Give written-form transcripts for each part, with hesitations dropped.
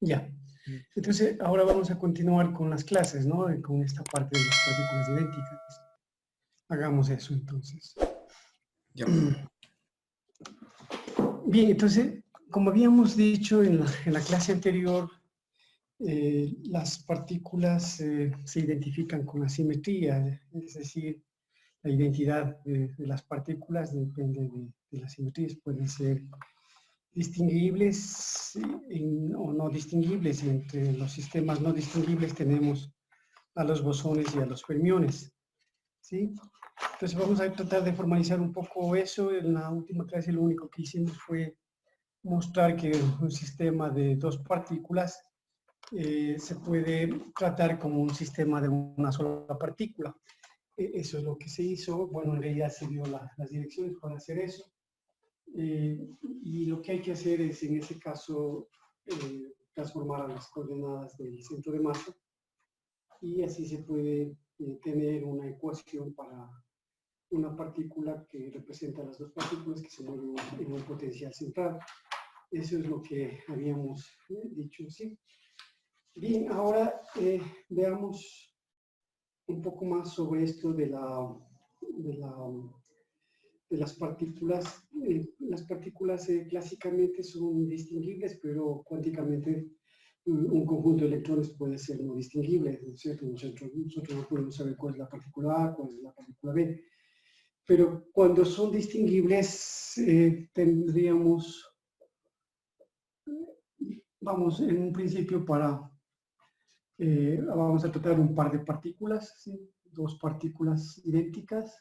Ya. Entonces, ahora vamos a continuar con las clases, ¿no? Con esta parte de las partículas idénticas. Hagamos eso, entonces. Ya. Bien, entonces, como habíamos dicho en la clase anterior, las partículas se identifican con asimetría, es decir, la identidad de las partículas depende de las simetrías, pueden ser distinguibles o no distinguibles, y entre los sistemas no distinguibles tenemos a los bosones y a los fermiones, ¿sí? Entonces vamos a tratar de formalizar un poco eso. En la última clase lo único que hicimos fue mostrar que un sistema de dos partículas se puede tratar como un sistema de una sola partícula. Eso es lo que se hizo. Bueno, en realidad se dio las direcciones para hacer eso. Y lo que hay que hacer es, en ese caso, transformar a las coordenadas del centro de masa, y así se puede tener una ecuación para una partícula que representa las dos partículas que se mueven en un potencial central. Eso es lo que habíamos dicho, ¿sí? Bien, ahora veamos un poco más sobre esto de las partículas. Las partículas clásicamente son distinguibles, pero cuánticamente un conjunto de electrones puede ser no distinguible, ¿cierto? Nosotros no podemos saber cuál es la partícula A, cuál es la partícula B. Pero cuando son distinguibles, tendríamos, vamos, en un principio vamos a tratar un par de partículas, ¿sí? Dos partículas idénticas.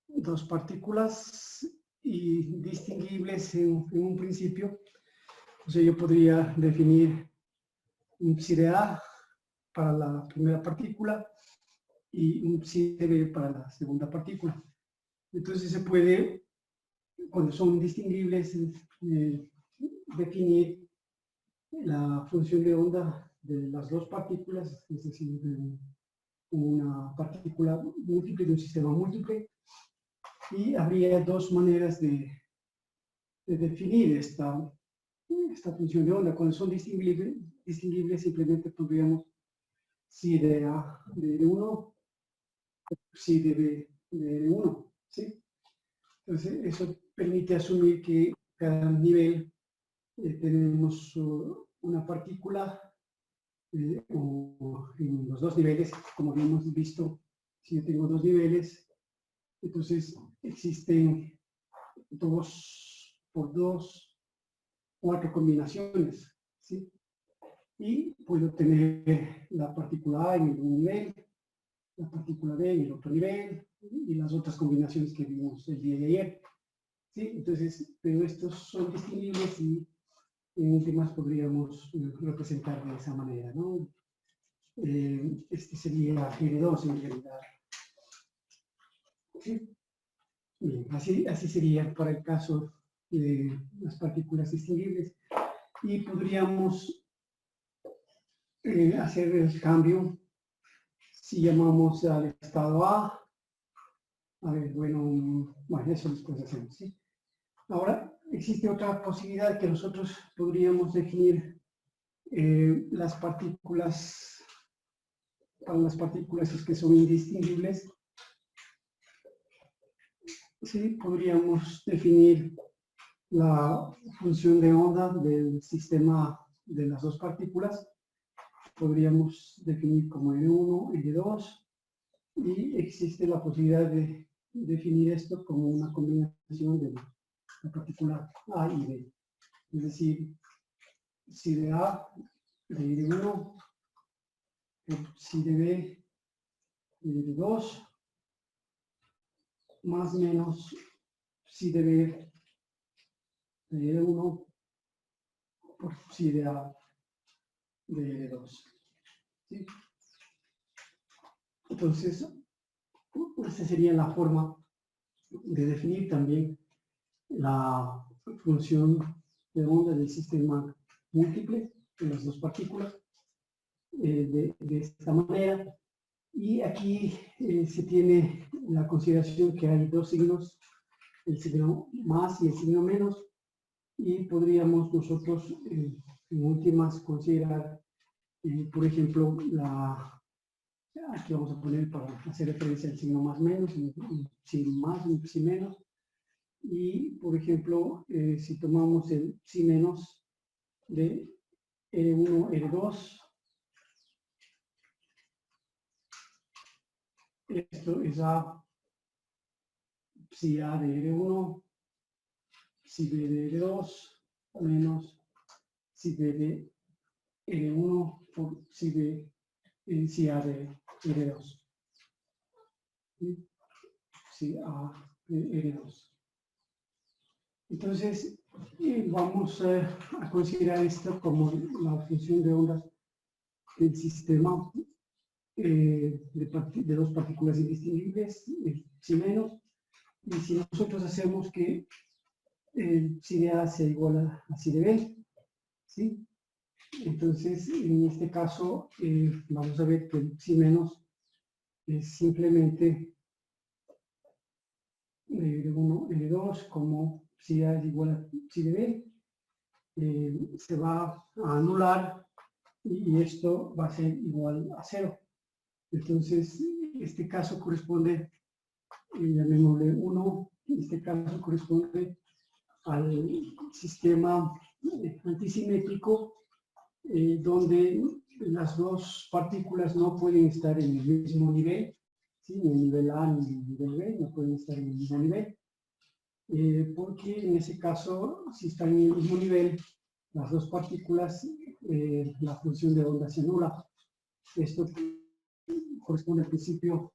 Dos partículas y distinguibles en un principio. O sea, yo podría definir un psi de A para la primera partícula y un psi de B para la segunda partícula. Entonces se puede, cuando son distinguibles, definir la función de onda de las dos partículas, es decir, de una partícula múltiple de un sistema múltiple, y habría dos maneras de definir esta función de onda. Cuando son distinguibles simplemente podríamos psi de A de 1, psi de B de 1, ¿sí? Entonces, eso permite asumir que cada nivel tenemos una partícula, o en los dos niveles, como habíamos visto, si yo tengo dos niveles, entonces existen 2 por 2, 4 combinaciones, ¿sí? Y puedo tener la partícula A en un nivel, la partícula B en el otro nivel, y las otras combinaciones que vimos el día de ayer, ¿sí? Entonces, pero estos son distinguibles y en últimas podríamos representar de esa manera, ¿no? Este sería G2 en realidad. ¿Sí? Bien, así sería para el caso de las partículas distinguibles. Y podríamos hacer el cambio si llamamos al estado A. A ver, bueno, eso después hacemos, ¿sí? Ahora, existe otra posibilidad que nosotros podríamos definir las partículas, para las partículas que son indistinguibles, ¿sí? Podríamos definir la función de onda del sistema de las dos partículas. Podríamos definir como N1, N2, y existe la posibilidad de definir esto como una combinación de la partícula A y B. Es decir, psi de A de 1, psi de B de 2, más menos psi de B de 1 por psi de A de 2. ¿Sí? Entonces, esa sería la forma de definir también la función de onda del sistema múltiple de las dos partículas de esta manera. Y aquí se tiene la consideración que hay dos signos, el signo más y el signo menos, y podríamos nosotros, en últimas, considerar, por ejemplo, aquí vamos a poner para hacer referencia al signo más menos, sin más, sin menos, y por ejemplo, si tomamos el sin menos de R1, R2, esto es A, si A de R1, si B de R2, menos si B de R1 por si B, si A de R2. ¿Sí? Si A de R2. Entonces, vamos a considerar esto como la función de ondas del sistema de dos partículas indistinguibles, si menos, y si nosotros hacemos que si de A sea igual a si de B, ¿sí? Entonces, en este caso, vamos a ver que el si menos es simplemente L1, L2, como si A es igual a si de B, se va a anular y esto va a ser igual a 0. Entonces, este caso corresponde, llamémosle 1, este caso corresponde al sistema antisimétrico, donde las dos partículas no pueden estar en el mismo nivel, ¿sí? Ni el nivel A ni el nivel B, no pueden estar en el mismo nivel, porque en ese caso, si están en el mismo nivel, las dos partículas, la función de onda se anula. Esto corresponde al principio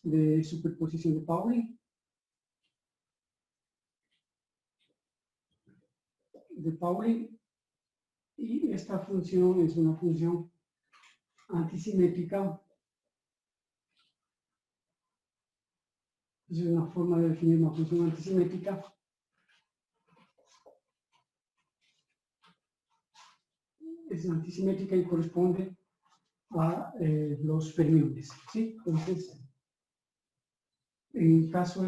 de superposición de Pauli. Y esta función es una función antisimétrica. Es una forma de definir una función antisimétrica. Es antisimétrica y corresponde a los fermiones, ¿sí? Entonces, en el caso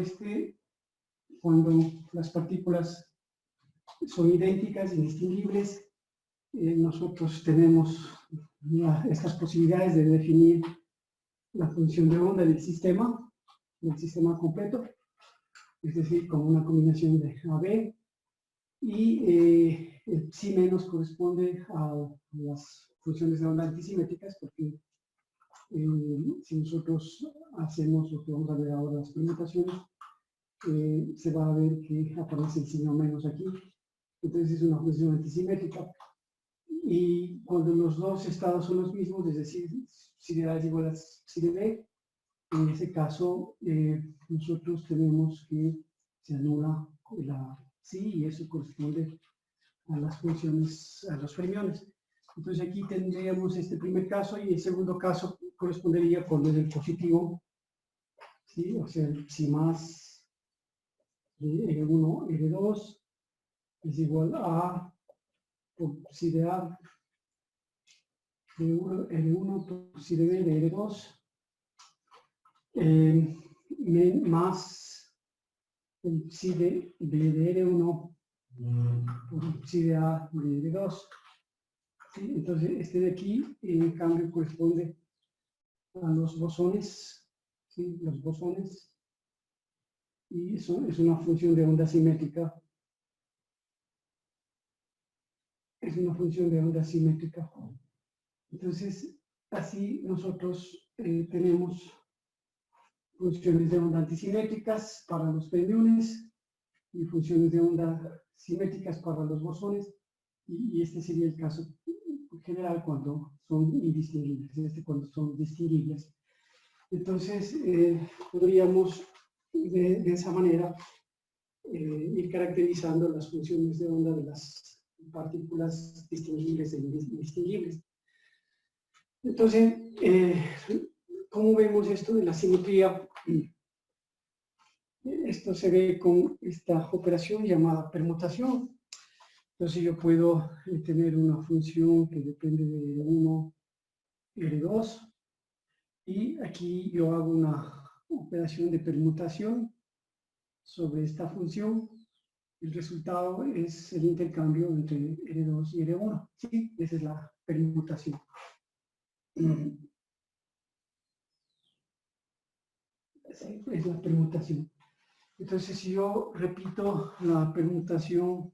cuando las partículas son idénticas, indistinguibles, nosotros tenemos estas posibilidades de definir la función de onda del sistema completo, es decir, con una combinación de AB, y el psi menos corresponde a las funciones de onda antisimétricas, porque si nosotros hacemos lo que vamos a ver ahora, las permutaciones, se va a ver que aparece el signo menos aquí, entonces es una función antisimétrica. Y cuando los dos estados son los mismos, es decir, si de A es igual a si de B, en ese caso nosotros tenemos que se anula la psi y eso corresponde a las funciones, a los fermiones. Entonces aquí tendríamos este primer caso y el segundo caso correspondería con el positivo, ¿sí? O sea, si más de R1, R2 es igual a por si de A de R1 por si de B de R2 más el psi de B de R1 por psi de A de R2. ¿Sí? Entonces, este de aquí, en cambio, corresponde a los bosones, ¿sí? Los bosones, y eso es una función de onda simétrica. Es una función de onda simétrica. Entonces, así nosotros tenemos funciones de onda antisimétricas para los fermiones y funciones de onda simétricas para los bosones, y este sería el caso general cuando son indistinguibles, cuando son distinguibles. Entonces, podríamos de esa manera ir caracterizando las funciones de onda de las partículas distinguibles e indistinguibles. Entonces, ¿cómo vemos esto de la simetría? Esto se ve con esta operación llamada permutación. Entonces yo puedo tener una función que depende de R1, R2, y aquí yo hago una operación de permutación sobre esta función, el resultado es el intercambio entre R2 y R1. ¿Sí? Esa es la permutación. Sí, es la permutación. Entonces, si yo repito la permutación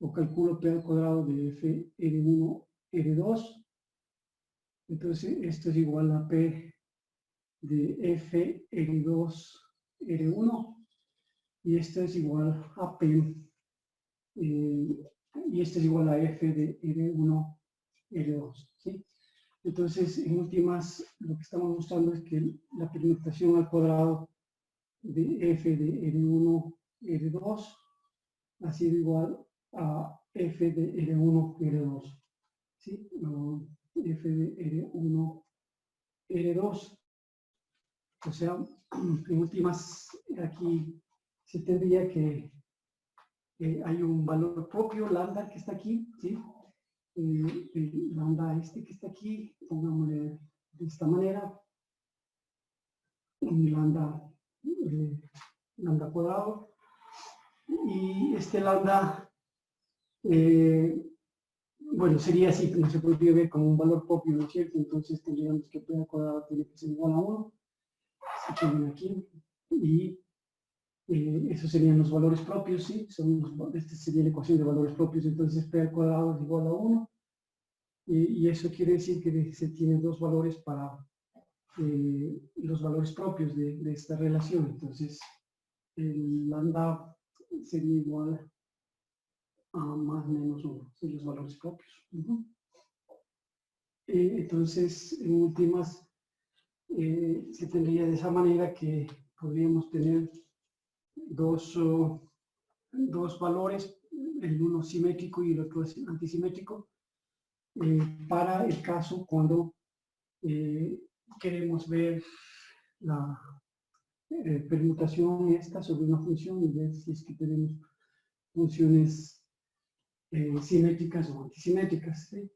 o calculo P al cuadrado de F R1 R2, entonces esto es igual a P de F R2 R1 y esto es igual a P y esto es igual a F de R1 R2. ¿Sí? Entonces, en últimas, lo que estamos mostrando es que la permutación al cuadrado de F de R1 R2 ha sido igual a F de R1 R2. ¿Sí? O F de R1 R2. O sea, en últimas, aquí se tendría que hay un valor propio, lambda, que está aquí, ¿sí? El lambda este que está aquí, pongámosle de esta manera, un lambda cuadrado, y este lambda, bueno, sería así, como se podría ver como un valor propio, ¿no es cierto? Entonces tendríamos que P al cuadrado tiene que ser igual a 1, así que ven aquí, y esos serían los valores propios, ¿sí? Esta sería la ecuación de valores propios, entonces P al cuadrado es igual a 1, y eso quiere decir que se tienen dos valores para los valores propios de esta relación. Entonces, el lambda sería igual a más o menos 1, son los valores propios. Entonces, en últimas, se tendría de esa manera que podríamos tener dos valores, el uno simétrico y el otro antisimétrico, para el caso cuando queremos ver la permutación esta sobre una función y ver si es que tenemos funciones simétricas o antisimétricas. ¿Sí?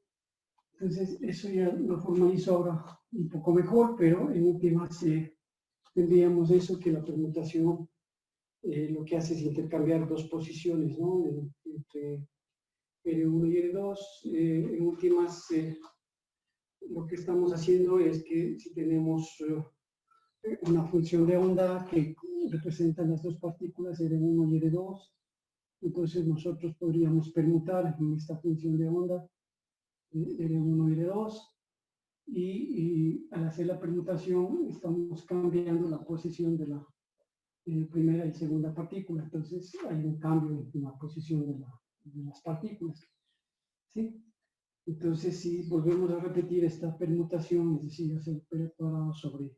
Entonces, eso ya lo formalizo ahora un poco mejor, pero en últimas tendríamos eso, que la permutación lo que hace es intercambiar dos posiciones, ¿no? Entre R1 y R2. En últimas, lo que estamos haciendo es que si tenemos una función de onda que representa las dos partículas R1 y R2, entonces nosotros podríamos permutar en esta función de onda R1 y R2, y al hacer la permutación estamos cambiando la posición de la primera y segunda partícula, entonces hay un cambio en la posición de las partículas. ¿Sí? Entonces, si volvemos a repetir esta permutación, es decir, hacer P cuadrado sobre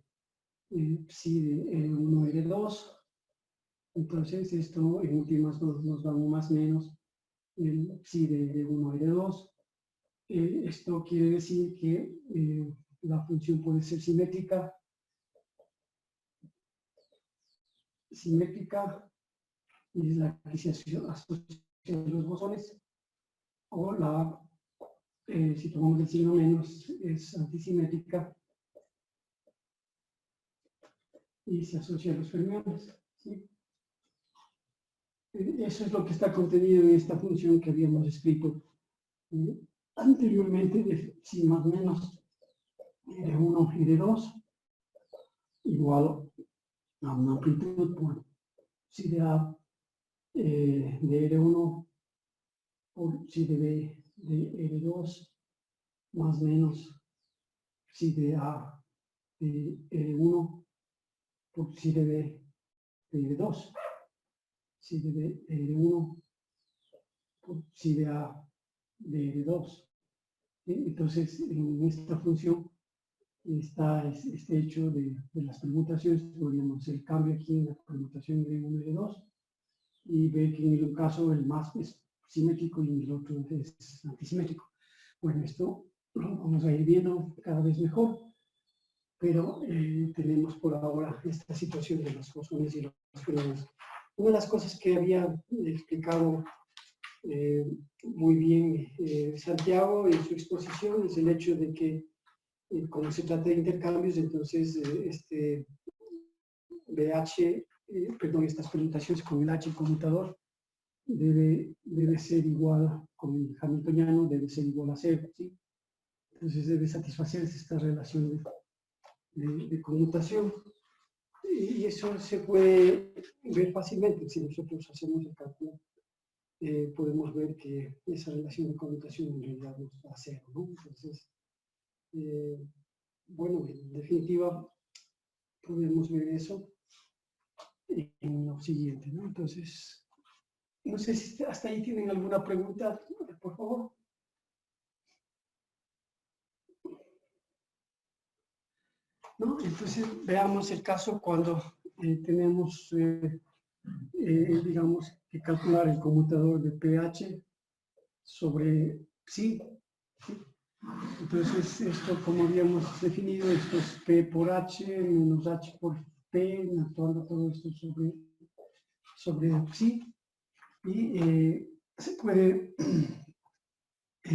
psi de R1 R2, entonces esto en últimas nos da más o menos el psi de R1 R2. Esto quiere decir que la función puede ser simétrica es la que se asocia a los bosones, o la, si tomamos el signo menos, es antisimétrica y se asocia a los fermiones. ¿Sí? Eso es lo que está contenido en esta función que habíamos escrito anteriormente, de psi más menos R1 y R2 igual a una amplitud por psi de A de R1 por psi de B de R2 más menos psi de A de R1 por psi de B de R2, psi de B de R1 por psi de A de R2. Entonces, en esta función está este hecho de las permutaciones. Podríamos hacer el cambio aquí en la permutación de R1 y R2 y ver que en un caso el más es simétrico y en el otro es antisimétrico. Bueno, esto lo vamos a ir viendo cada vez mejor, pero tenemos por ahora esta situación de los bosones y los fermiones. Una de las cosas que había explicado muy bien Santiago en su exposición es el hecho de que como se trata de intercambios, entonces este BH, perdón, estas permutaciones con el H conmutador debe ser igual, con el hamiltoniano, debe ser igual a 0, ¿sí? Entonces debe satisfacerse esta relación de conmutación. Y eso se puede ver fácilmente. Si nosotros hacemos el cálculo, podemos ver que esa relación de conmutación en realidad nos da 0, ¿no? Entonces, bueno, en definitiva, podemos ver eso en lo siguiente, ¿no? Entonces, no sé si hasta ahí tienen alguna pregunta, por favor. ¿No? Entonces, veamos el caso cuando tenemos, digamos, que calcular el conmutador de pH sobre psi. Entonces, esto, como habíamos definido, esto es P por H menos H por P, actuando todo esto sobre psi. Y se puede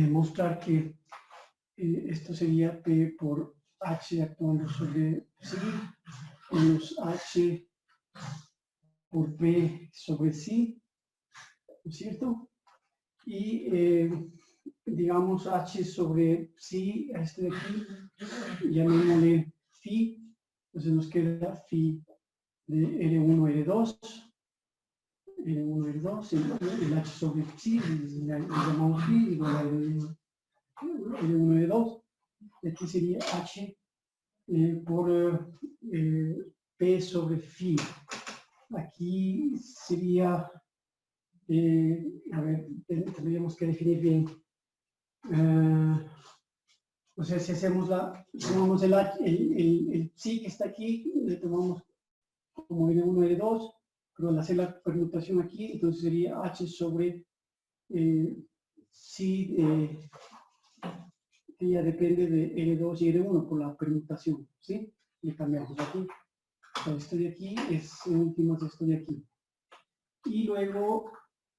mostrar que esto sería P por H actuando sobre psi menos H por P sobre psi, ¿no es cierto? Y digamos H sobre psi, a este de aquí, llamémosle phi, entonces nos queda phi de L1, L2, L1, L2, el H sobre psi, le llamamos phi, igual a L1, L2, aquí sería H por P sobre phi. Aquí sería, a ver, tendríamos que definir bien. O sea, si hacemos tomamos el psi que está aquí, le tomamos como L1, L2, pero al hacer la permutación aquí, entonces sería H sobre psi, que ya depende de L2 y L1 por la permutación, ¿sí? Le cambiamos aquí. Esto de aquí es, en últimas, esto de aquí. Y luego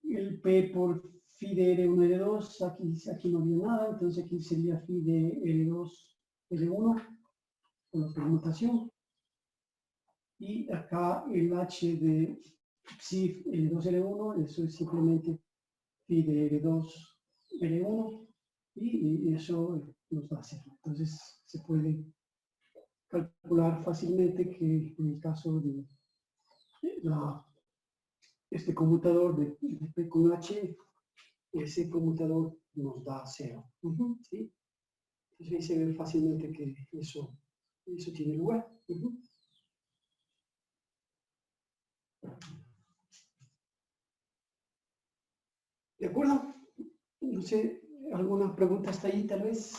el P por phi de L1, L2, aquí no había nada, entonces aquí sería phi de L2, L1, por la permutación. Y acá el H de psi L2, L1, eso es simplemente phi de L2, L1, y eso nos da 0. Entonces se puede calcular fácilmente que en el caso de este conmutador de P con H, ese conmutador nos da 0. ¿Sí? Entonces ahí se ve fácilmente que eso tiene lugar. ¿De acuerdo? No sé, ¿alguna pregunta hasta ahí tal vez?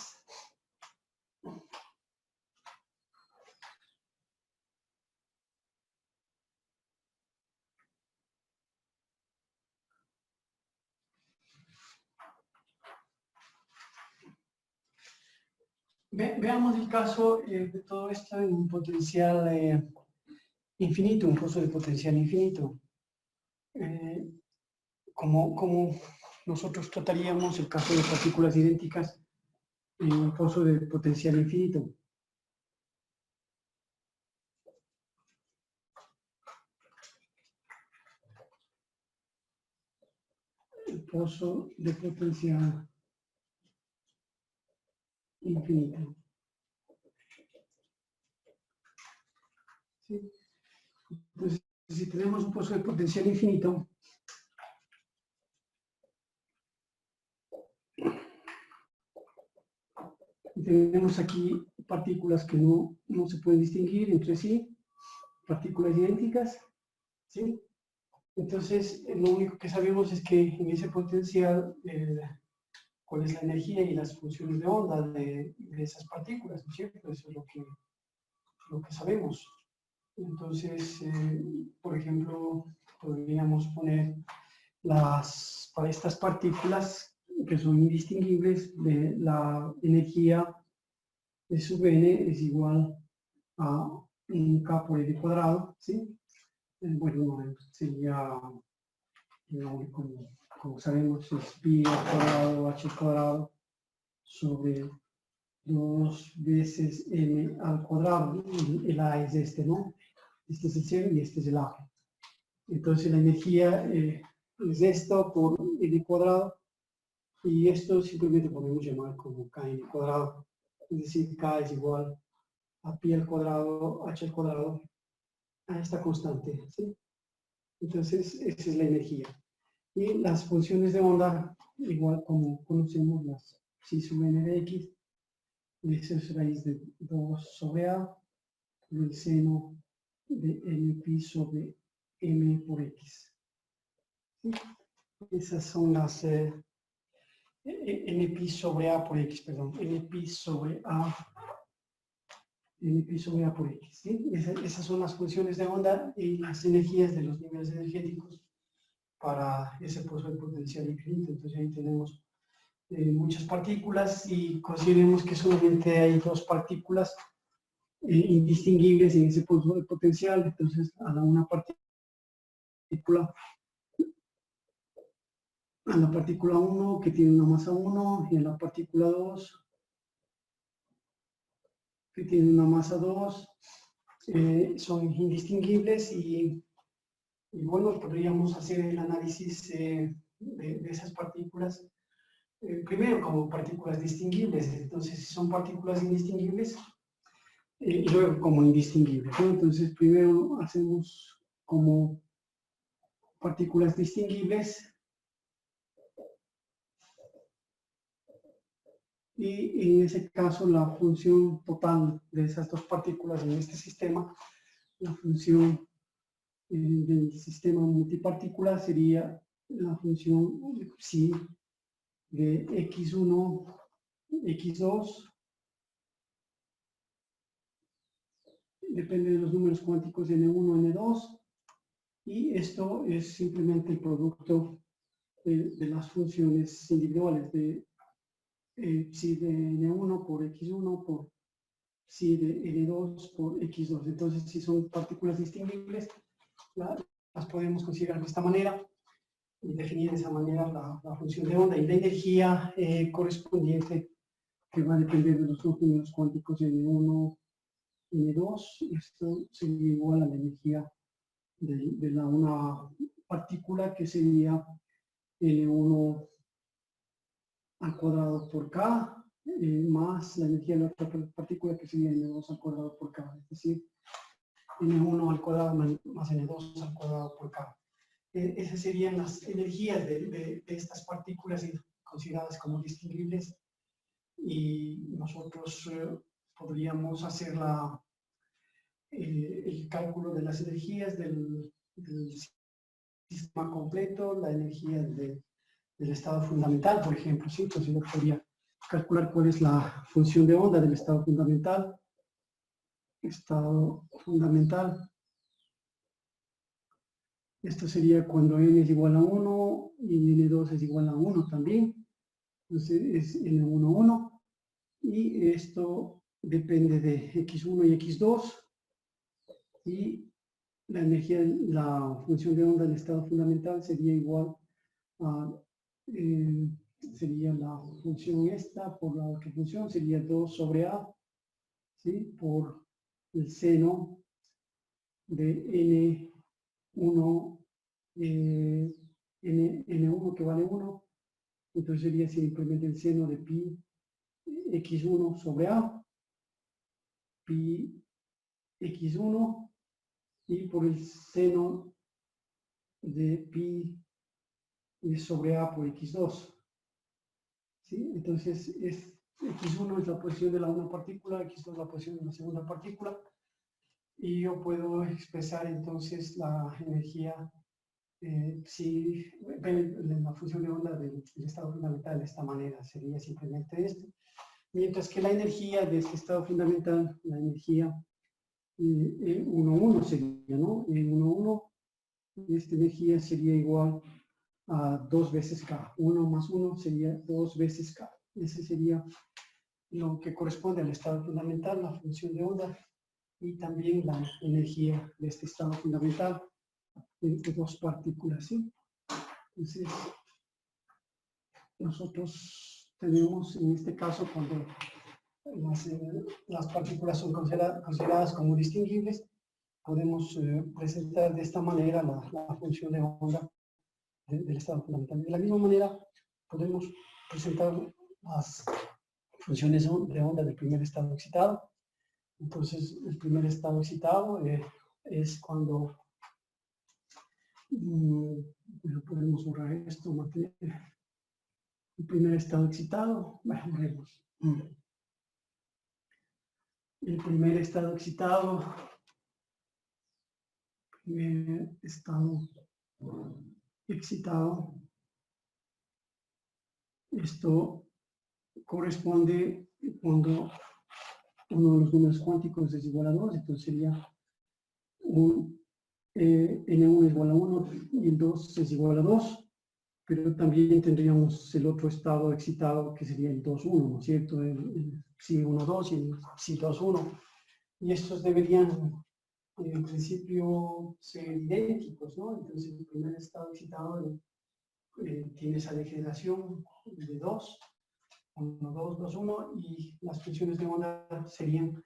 Veamos el caso de todo esto en un potencial infinito, un pozo de potencial infinito. Como nosotros trataríamos el caso de partículas idénticas en un pozo de potencial infinito. El pozo de potencial infinito. ¿Sí? Entonces, si tenemos un pozo de potencial infinito, tenemos aquí partículas que no se pueden distinguir entre sí, partículas idénticas, ¿sí? Entonces, lo único que sabemos es que en ese potencial, cuál es la energía y las funciones de onda de esas partículas, ¿no es cierto? Eso es lo que sabemos. Entonces, por ejemplo, podríamos poner para estas partículas que son indistinguibles, la energía de sub n es igual a un k por l cuadrado, ¿sí? Bueno, sería, como sabemos, es pi al cuadrado, h al cuadrado, sobre 2 veces m al cuadrado, ¿no? El a es este, ¿no? Este es el 0 y este es el a. Entonces la energía es esto por n cuadrado, y esto simplemente podemos llamar como kn cuadrado, es decir, k es igual a pi al cuadrado, h al cuadrado, a esta constante, ¿sí? Entonces, esa es la energía. Y las funciones de onda, igual como conocemos las psi sub n de x, eso es raíz de 2 sobre a, el seno de n pi sobre m por x. ¿Sí? Esas son las n pi sobre a por x, perdón, n pi sobre a por x. ¿Sí? Esas son las funciones de onda y las energías de los niveles energéticos para ese pozo de potencial infinito. Entonces ahí tenemos muchas partículas y consideremos que solamente hay dos partículas indistinguibles en ese pozo de potencial. Entonces a la partícula 1 que tiene una masa 1 y a la partícula 2 que tiene una masa 2 son indistinguibles y bueno, podríamos hacer el análisis de esas partículas primero como partículas distinguibles. Entonces si son partículas indistinguibles y luego como indistinguibles, ¿no? Entonces primero hacemos como partículas distinguibles y en ese caso la función total de esas dos partículas en este sistema, la función del sistema multipartícula sería la función psi de x1, x2, depende de los números cuánticos n1, n2, y esto es simplemente el producto de las funciones individuales de psi de n1 por x1 por psi de n2 por x2. Entonces, si son partículas distinguibles, las podemos considerar de esta manera y definir de esa manera la función de onda y la energía correspondiente que va a depender de los números cuánticos n1, n2. Esto sería igual a la energía de una partícula que sería n1 al cuadrado por k más la energía de la otra partícula que sería n2 al cuadrado por k, es decir, n1 al cuadrado más n2 al cuadrado por k. Esas serían las energías de estas partículas consideradas como distinguibles y nosotros podríamos hacer el cálculo de las energías del sistema completo, la energía del estado fundamental, por ejemplo, ¿sí? Entonces yo podría calcular cuál es la función de onda del estado fundamental. Esto sería cuando n es igual a 1 y n2 es igual a 1 también. Entonces es n1, 1. Y esto depende de x1 y x2. Y la energía, la función de onda del estado fundamental sería igual a, sería la función esta por la otra función, sería 2 sobre a, ¿sí? Por el seno de n1, n1 que vale 1, entonces sería simplemente el seno de pi x1 sobre a, pi x1, y por el seno de pi sobre a por x2. ¿Sí? Entonces x1 es la posición de la una partícula, x2 es la posición de la segunda partícula, y yo puedo expresar entonces la energía si la función de onda del estado fundamental de esta manera sería simplemente esto, mientras que la energía de este estado fundamental, la energía 1,1 sería, ¿no? 1,1, esta energía sería igual a 2 veces K. 1 más 1 sería 2 veces K. Ese sería lo que corresponde al estado fundamental, la función de onda, y también la energía de este estado fundamental de dos partículas, ¿sí? Entonces, nosotros tenemos en este caso cuando las partículas son consideradas como distinguibles, podemos presentar de esta manera la función de onda del estado fundamental. De la misma manera, podemos presentar las funciones de onda del primer estado excitado. Entonces, el primer estado excitado es cuando podemos borrar esto, mantener el primer estado excitado. Bueno, vemos. El primer estado excitado, esto corresponde cuando uno de los números cuánticos es igual a 2, entonces sería n1 es igual a 1 y el 2 es igual a 2, pero también tendríamos el otro estado excitado que sería el 2,1, ¿no es cierto? El psi 1,2 y el psi 2,1. Y estos deberían, en principio, ser idénticos, ¿no? Entonces el primer estado excitado tiene esa degeneración de 2, 1, 2, 2, 1, y las funciones de onda serían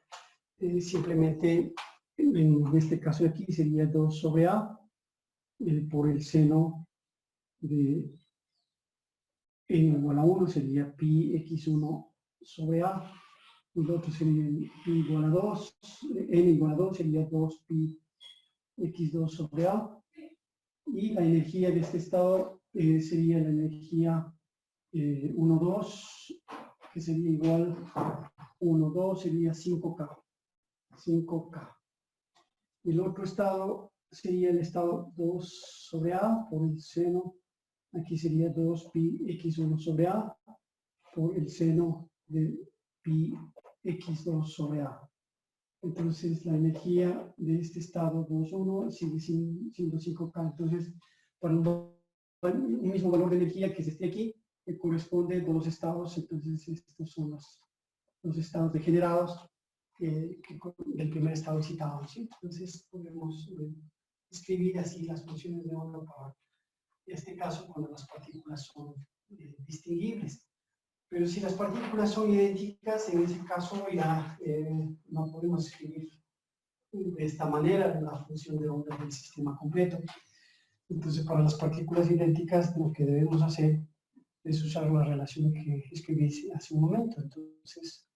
simplemente, en este caso de aquí, sería 2 sobre a por el seno de n igual a 1, sería pi x1 sobre a, y el otro sería pi igual a 2, n igual a 2 sería 2 pi x2 sobre a, y la energía de este estado sería la energía 1, 2, que sería igual 1, 2, sería 5K. 5K. El otro estado sería el estado 2 sobre A por el seno, aquí sería 2 pi x1 sobre A por el seno de pi x2 sobre A. Entonces la energía de este estado 2,1 sigue siendo 5K. Entonces, para un mismo valor de energía que se esté aquí, que corresponde a dos estados, entonces estos son los estados degenerados del primer estado excitado, ¿sí? Entonces podemos escribir así las funciones de onda para este caso cuando las partículas son distinguibles. Pero si las partículas son idénticas, en ese caso ya no podemos escribir de esta manera la función de onda del sistema completo. Entonces, para las partículas idénticas, lo que debemos hacer es usar la relación que escribí hace un momento. Entonces,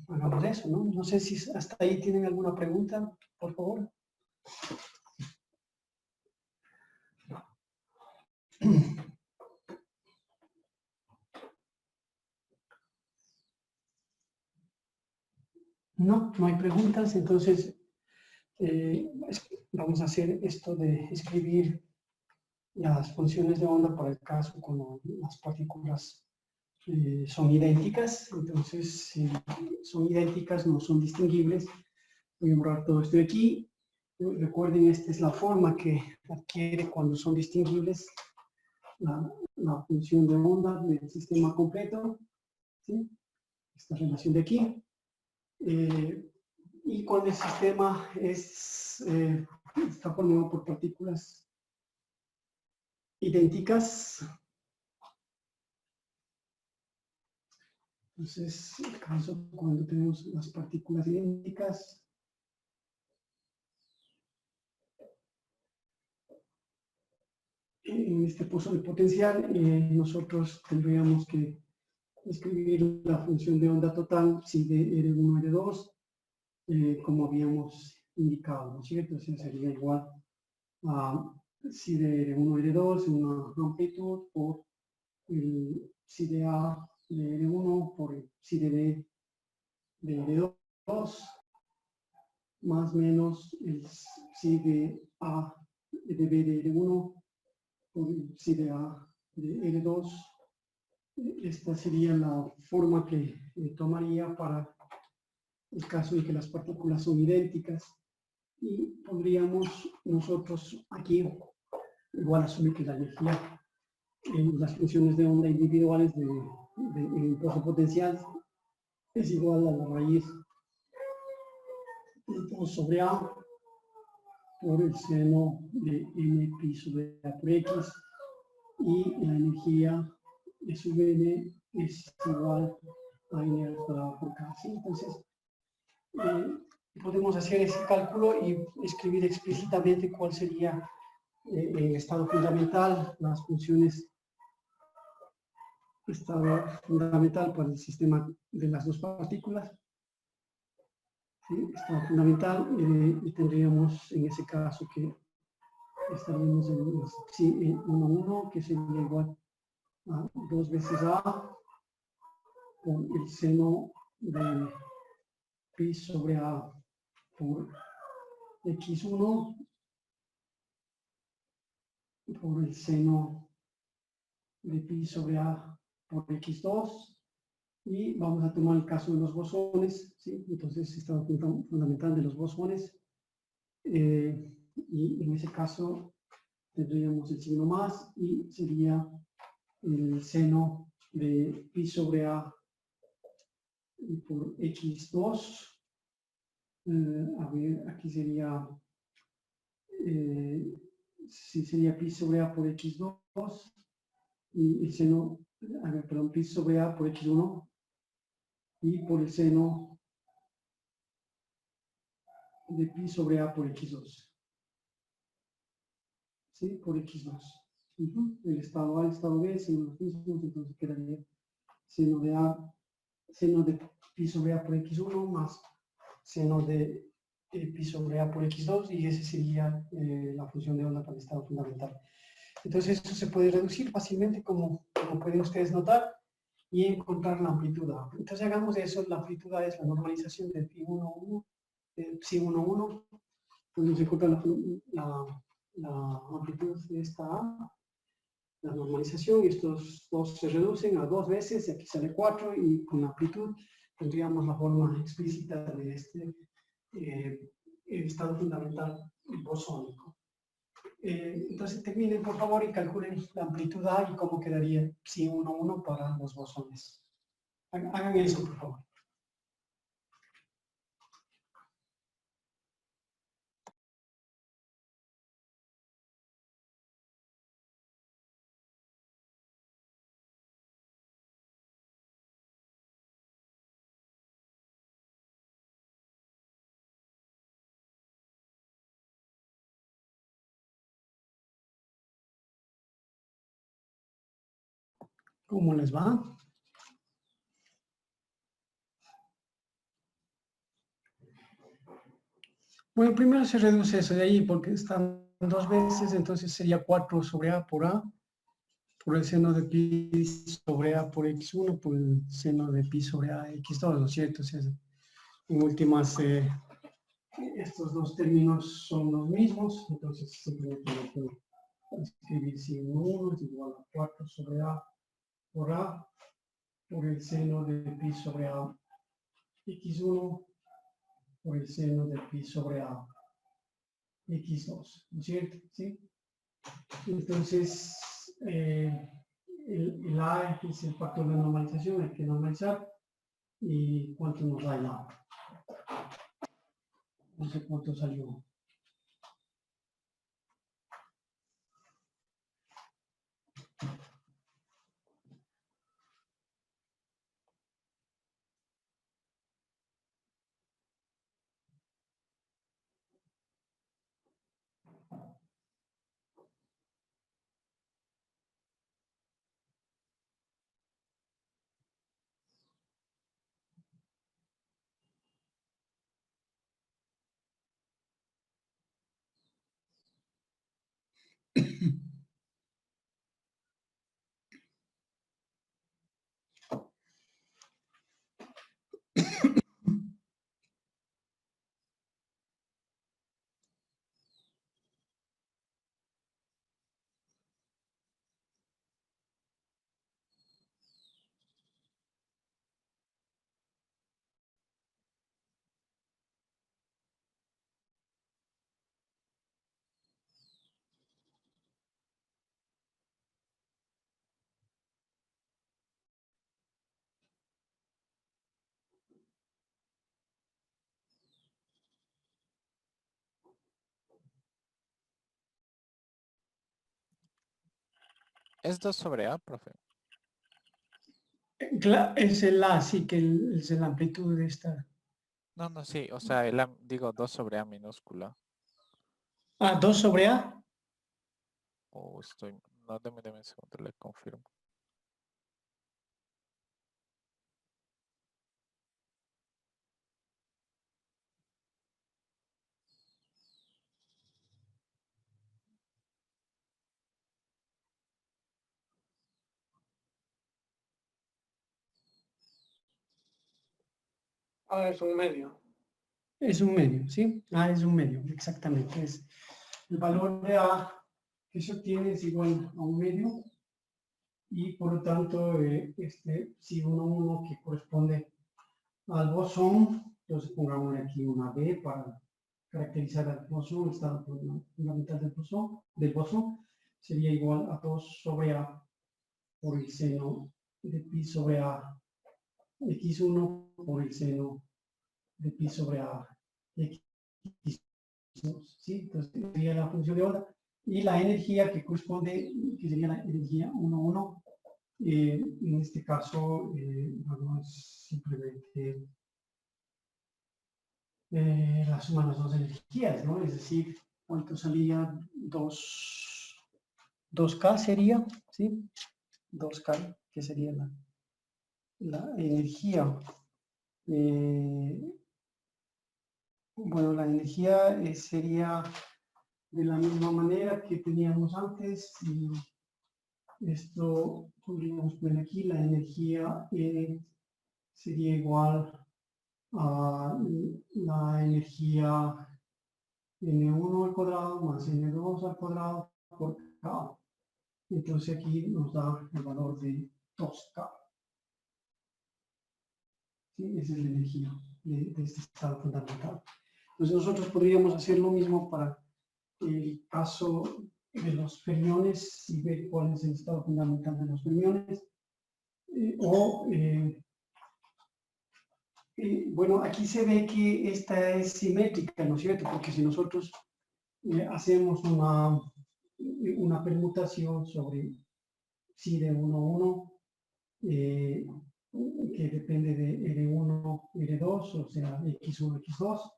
hagamos eso, ¿no? No sé si hasta ahí tienen alguna pregunta, por favor. No, no hay preguntas, entonces vamos a hacer esto de escribir las funciones de onda para el caso cuando las partículas son idénticas. Entonces, si son idénticas, no son distinguibles. Voy a borrar todo esto de aquí. Recuerden, esta es la forma que adquiere cuando son distinguibles la función de onda del sistema completo, ¿sí? Esta relación de aquí. Y cuando el sistema está formado por partículas idénticas, entonces, el caso cuando tenemos las partículas idénticas, en este pozo de potencial, nosotros tendríamos que escribir la función de onda total si de R1 R2, como habíamos indicado, ¿no es cierto? Entonces sería igual a si de R1 R2 una amplitud por el si de A de R1 por el si de B de R2 más menos el si de A de B de R1 por el si de A de R2. Esta sería la forma que tomaría para el caso de que las partículas son idénticas, y podríamos nosotros aquí igual asumir que la energía en las funciones de onda individuales del pozo potencial es igual a la raíz de 2 sobre A por el seno de n pi sobre A por x, y la energía de sub n es igual a n al cuadrado por k. ¿Sí? Entonces, podemos hacer ese cálculo y escribir explícitamente cuál sería en el estado fundamental, las funciones estado fundamental para el sistema de las dos partículas. ¿Sí? Estado fundamental, y tendríamos en ese caso que estaríamos en 1, 1, que sería igual a 2 veces A por el seno de pi sobre A por x1 por el seno de pi sobre A por x2, y vamos a tomar el caso de los bosones, ¿sí? Entonces, estado fundamental de los bosones, y en ese caso tendríamos el signo más y sería el seno de pi sobre A por x2. A ver, aquí sería, sí, sería pi sobre A por x2 y el seno, a ver, perdón, pi sobre A por x1 y por el seno de pi sobre A por x2. ¿Sí? Por x2. El estado A y el estado B son los mismos, entonces quedaría seno de A, seno de pi sobre A por x1 más seno de pi sobre A por x2, y ese sería la función de onda para el estado fundamental. Entonces esto se puede reducir fácilmente, como pueden ustedes notar, y encontrar la amplitud A. Entonces hagamos eso. La amplitud A es la normalización de pi 1, 1, psi 1, 1. Entonces se encuentra la amplitud de esta A, la normalización, y estos dos se reducen a 2 veces, y aquí sale 4, y con la amplitud tendríamos la forma explícita de este estado fundamental bosónico. Entonces terminen por favor y calculen la amplitud A y cómo quedaría psi 1, 1 para los bosones. Hagan eso por favor. ¿Cómo les va? Bueno, primero se reduce eso de ahí porque están 2 veces, entonces sería 4 sobre A por el seno de pi sobre A por x1 por el seno de pi sobre A x2, ¿no es cierto? O sea, en últimas, estos dos términos son los mismos, entonces simplemente lo puedo escribir si 1 es igual a 4 sobre A por el seno de pi sobre A x1 por el seno de pi sobre A x2, ¿no es cierto? ¿Sí? Entonces, el A es el factor de normalización, hay que normalizar. ¿Y cuánto nos da el A? No sé cuánto salió. Es 2 sobre A, profe. Es el A, sí, que es la amplitud de esta. No, no, sí. O sea, digo 2 sobre A minúscula. Ah, 2 sobre A. o estoy, no, deme un segundo, le confirmo. A es un medio. Es un medio, ¿sí? A es un medio, exactamente. Es el valor de A que se obtiene es igual a un medio y por lo tanto si uno que corresponde al bosón, entonces pongámosle aquí una B para caracterizar al bosón, el estado fundamental del bosón, sería igual a 2 sobre A por el seno de pi sobre A, x1 por el seno de pi sobre A, x2, ¿sí? Entonces sería la función de onda y la energía que corresponde, que sería la energía 1,1, en este caso, bueno, es simplemente la suma de las dos energías, ¿no? Es decir, ¿cuánto salía? 2K sería, ¿sí? 2K, que sería la energía. Bueno, la energía sería de la misma manera que teníamos antes. Y esto podríamos poner aquí, la energía sería igual a la energía n1 al cuadrado más n2 al cuadrado por k. Entonces aquí nos da el valor de 2K. ¿Sí? Esa es la energía de este estado fundamental. Entonces nosotros podríamos hacer lo mismo para el caso de los fermiones y ver cuál es el estado fundamental de los fermiones. Bueno, aquí se ve que esta es simétrica, ¿no es cierto? Porque si nosotros hacemos una permutación sobre psi de 1, 1, que depende de R1, R2, o sea, X1, X2.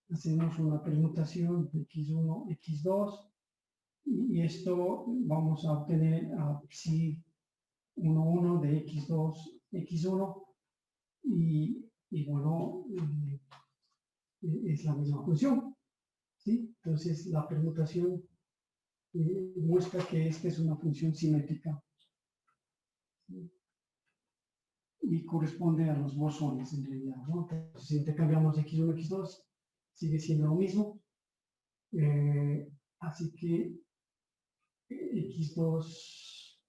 Hacemos una permutación X1, X2, y esto vamos a obtener a psi 1, 1 de X2, X1, y bueno, es la misma función, ¿sí? Entonces la permutación muestra que esta es una función simétrica, ¿sí? Y corresponde a los bosones en realidad, ¿no? Entonces, si intercambiamos X1, X2, sigue siendo lo mismo. Así que X2,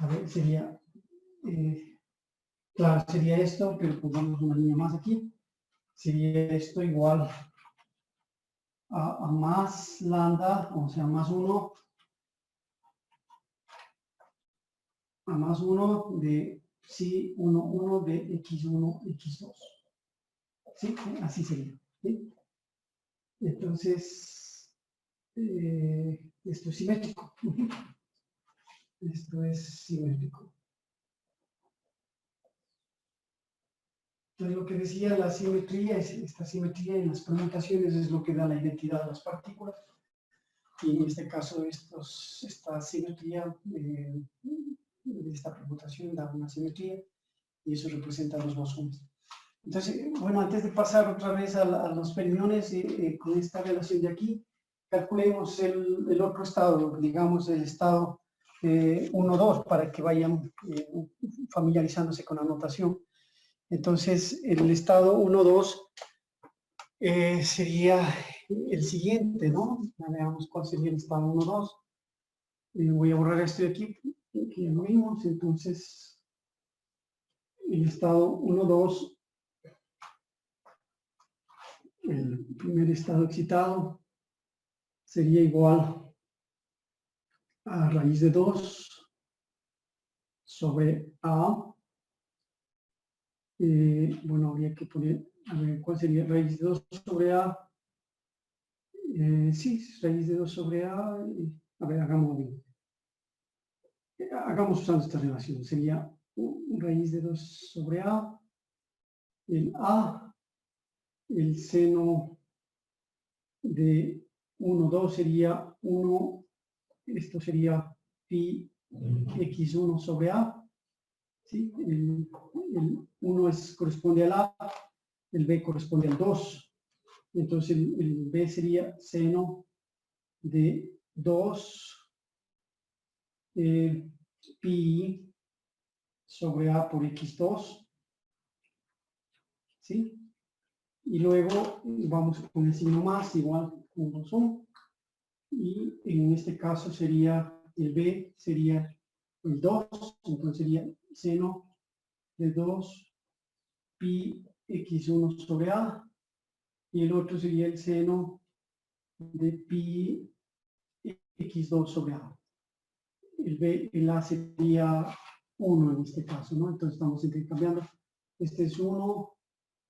a ver, sería, claro, sería esto, pero pongamos una línea más aquí. Sería esto igual a más lambda, o sea, más 1, a más 1 de psi 1, 1 de X1, X2. ¿Sí? Así sería. ¿Sí? Entonces, esto es simétrico. Esto es simétrico. Entonces, lo que decía la simetría, esta simetría en las permutaciones es lo que da la identidad a las partículas. Y en este caso, esta simetría, esta permutación da una simetría y eso representa los bosones. Entonces, bueno, antes de pasar otra vez a los fermiones, con esta relación de aquí, calculemos el otro estado, digamos el estado 1, 2, para que vayan familiarizándose con la notación. Entonces, el estado 1, 2 sería el siguiente, ¿no? Veamos cuál sería el estado 1, 2. Voy a borrar esto de aquí, que ya lo vimos. Entonces, el estado 1, 2, el primer estado excitado, sería igual a raíz de 2 sobre A. Bueno, habría que poner, a ver, ¿cuál sería? Raíz de 2 sobre A. Sí, raíz de 2 sobre A. A ver, hagamos bien. Hagamos usando esta relación. Sería raíz de 2 sobre A. El A, el seno de 1, 2 sería 1, esto sería pi x1 sobre a. ¿Sí? El 1 corresponde al a, el b corresponde al 2. Entonces el b sería seno de 2 pi sobre a por x2. ¿Sí? Y luego vamos con el signo más, igual 1, 2, 1. Y en este caso sería, el b sería el 2, entonces sería seno de 2 pi x1 sobre a. Y el otro sería el seno de pi x2 sobre a. El a sería 1 en este caso, ¿no? Entonces estamos intercambiando. Este es 1,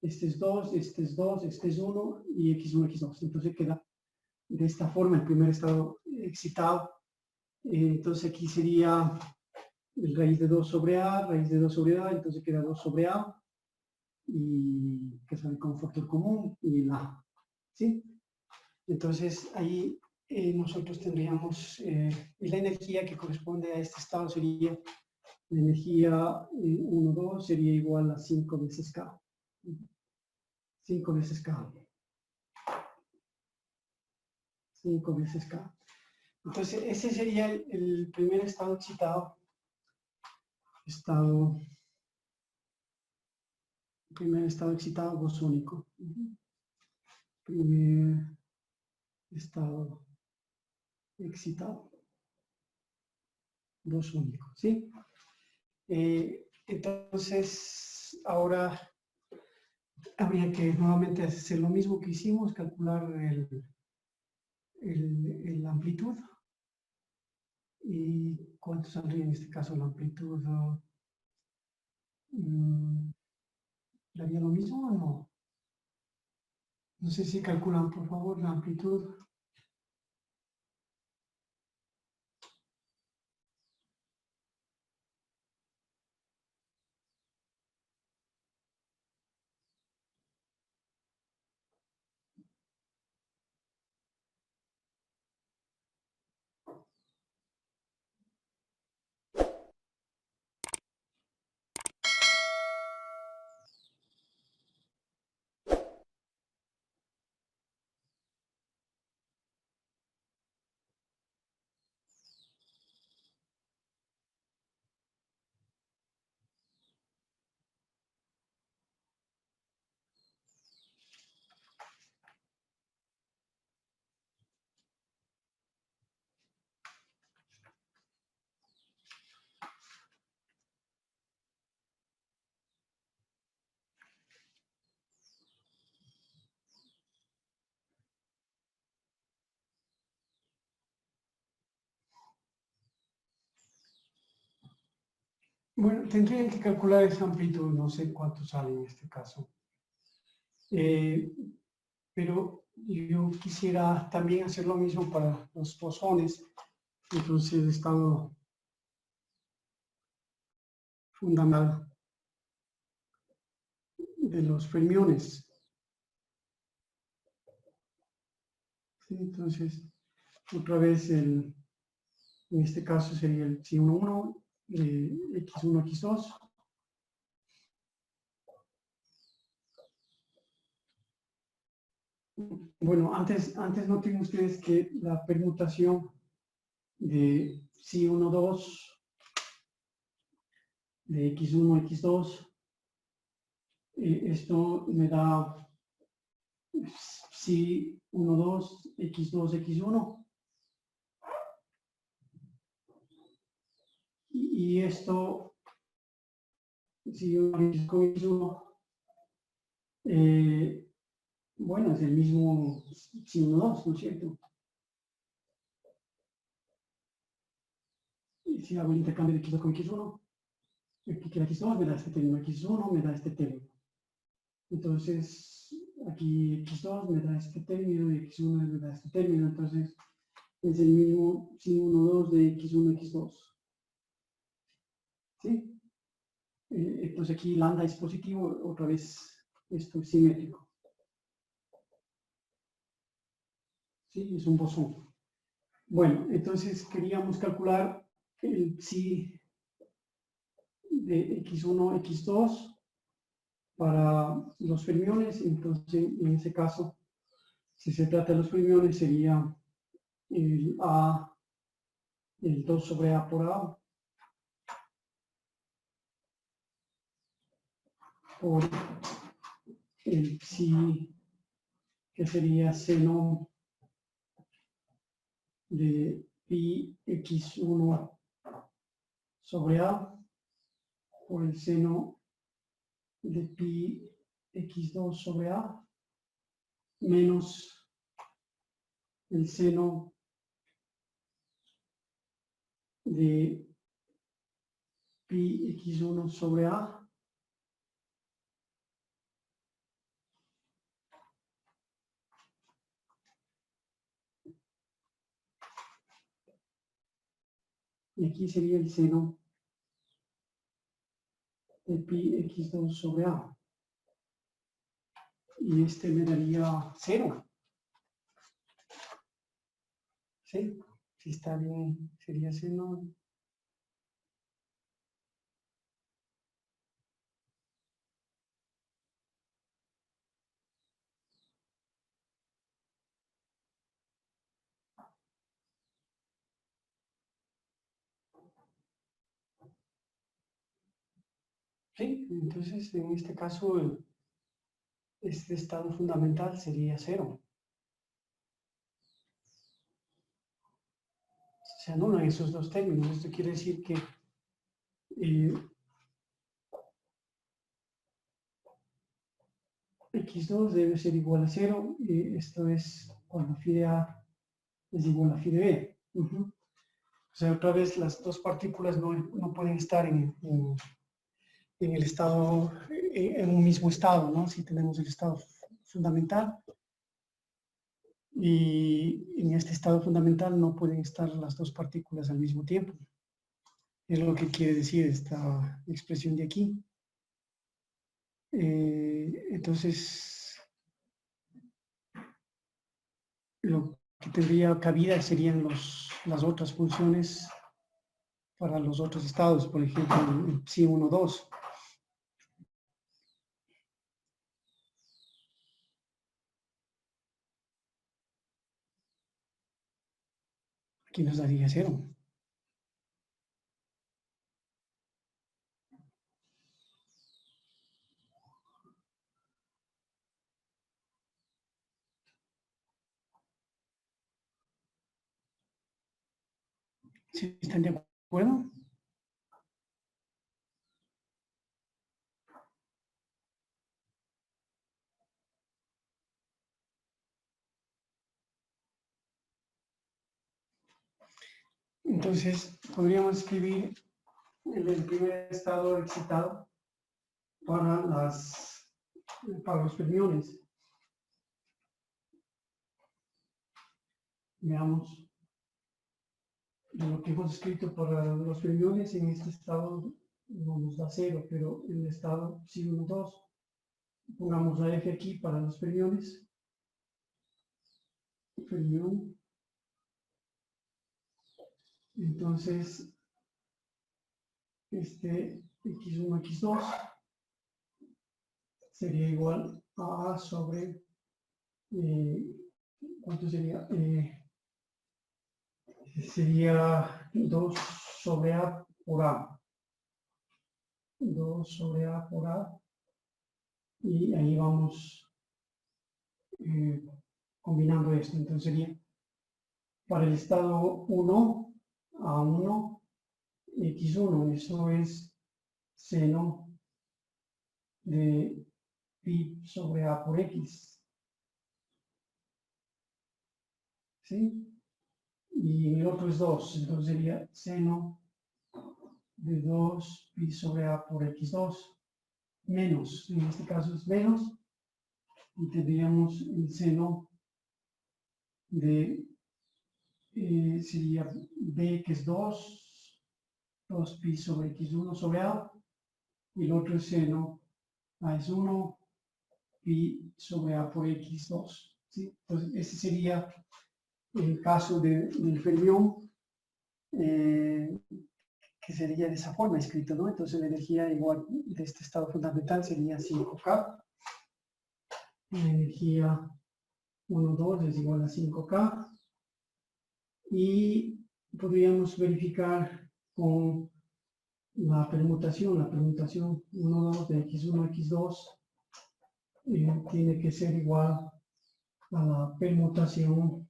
este es 2, este es 2, este es 1 y x1, x2. Entonces queda de esta forma el primer estado excitado. Entonces aquí sería el raíz de 2 sobre a, raíz de 2 sobre a, entonces queda 2 sobre a, y que sale con factor común, y la, ¿sí? Entonces ahí nosotros tendríamos, y la energía que corresponde a este estado sería, la energía 1, 2 sería igual a 5 veces K. 5 veces K. 5 veces K. Entonces ese sería el primer estado excitado. Primer estado excitado bosónico. Primer estado excitado bosónico, ¿sí? Entonces, ahora habría que nuevamente hacer lo mismo que hicimos, calcular la amplitud. ¿Y cuánto saldría en este caso la amplitud? ¿Daría lo mismo o no? No sé si calculan, por favor, la amplitud. Bueno, tendrían que calcular esa amplitud, no sé cuánto sale en este caso. Pero yo quisiera también hacer lo mismo para los bosones. Entonces, el estado fundamental de los fermiones. ¿Sí? Entonces, otra vez, en este caso sería el C11, X1, X2. Bueno, antes noten ustedes que la permutación de C12 de X1, X2, esto me da C12, X2, X1. Y esto, si yo con X1, bueno, es el mismo C12, ¿no es cierto? Y si hago el intercambio de X2 con X1, aquí queda X2, me da este término, X1 me da este término. Entonces, aquí X2 me da este término y X1 me da este término. Entonces, es el mismo C12 de X1, X2. ¿Sí? Entonces aquí lambda es positivo, otra vez esto es simétrico. ¿sí? Es un bosón. Bueno, entonces queríamos calcular el psi de x1, x2 para los fermiones. Entonces, en ese caso, si se trata de los fermiones, sería el A, el 2 sobre A por A, por el psi, que sería seno de pi x1 sobre A, por el seno de pi x2 sobre A, menos el seno de pi x1 sobre A, y aquí sería el seno de pi x2 sobre A. Y este me daría 0. ¿Sí? Si está bien, sería seno. Sí, entonces en este caso este estado fundamental sería 0. Se anulan esos dos términos. Esto quiere decir que x2 debe ser igual a 0, y esto es cuando phi de A es igual a phi de B. O sea, otra vez las dos partículas no pueden estar en el estado, en un mismo estado, ¿no? Si tenemos el estado fundamental, y en este estado fundamental no pueden estar las dos partículas al mismo tiempo. Es lo que quiere decir esta expresión de aquí. Entonces, lo que tendría cabida serían las otras funciones para los otros estados, por ejemplo, el psi 1, 2. Aquí nos daría 0. ¿Sí están de acuerdo? Entonces, podríamos escribir el primer estado excitado para los fermiones. Veamos lo que hemos escrito para los fermiones. En este estado no nos da 0, pero en el estado psi 1, 2, pongamos la F aquí para los fermiones. Fermión. Entonces, este x1, x2 sería igual a A sobre, ¿cuánto sería? Sería 2 sobre A por A. 2 sobre A por A. Y ahí vamos combinando esto. Entonces sería para el estado 1, A1, x1. Eso es seno de pi sobre A por X. ¿Sí? Y el otro es 2, entonces sería seno de 2 pi sobre A por X2, menos, en este caso es menos, y tendríamos el seno de, sería B, que es 2 pi sobre X1 sobre A, y el otro es seno, A es 1, pi sobre A por X2, ¿sí? Entonces, ese sería el caso del fermión, que sería de esa forma escrito, ¿no? Entonces la energía igual de este estado fundamental sería 5K. La energía 1, 2 es igual a 5K. Y podríamos verificar con la permutación 1, 2 de x1, x2 tiene que ser igual a la permutación,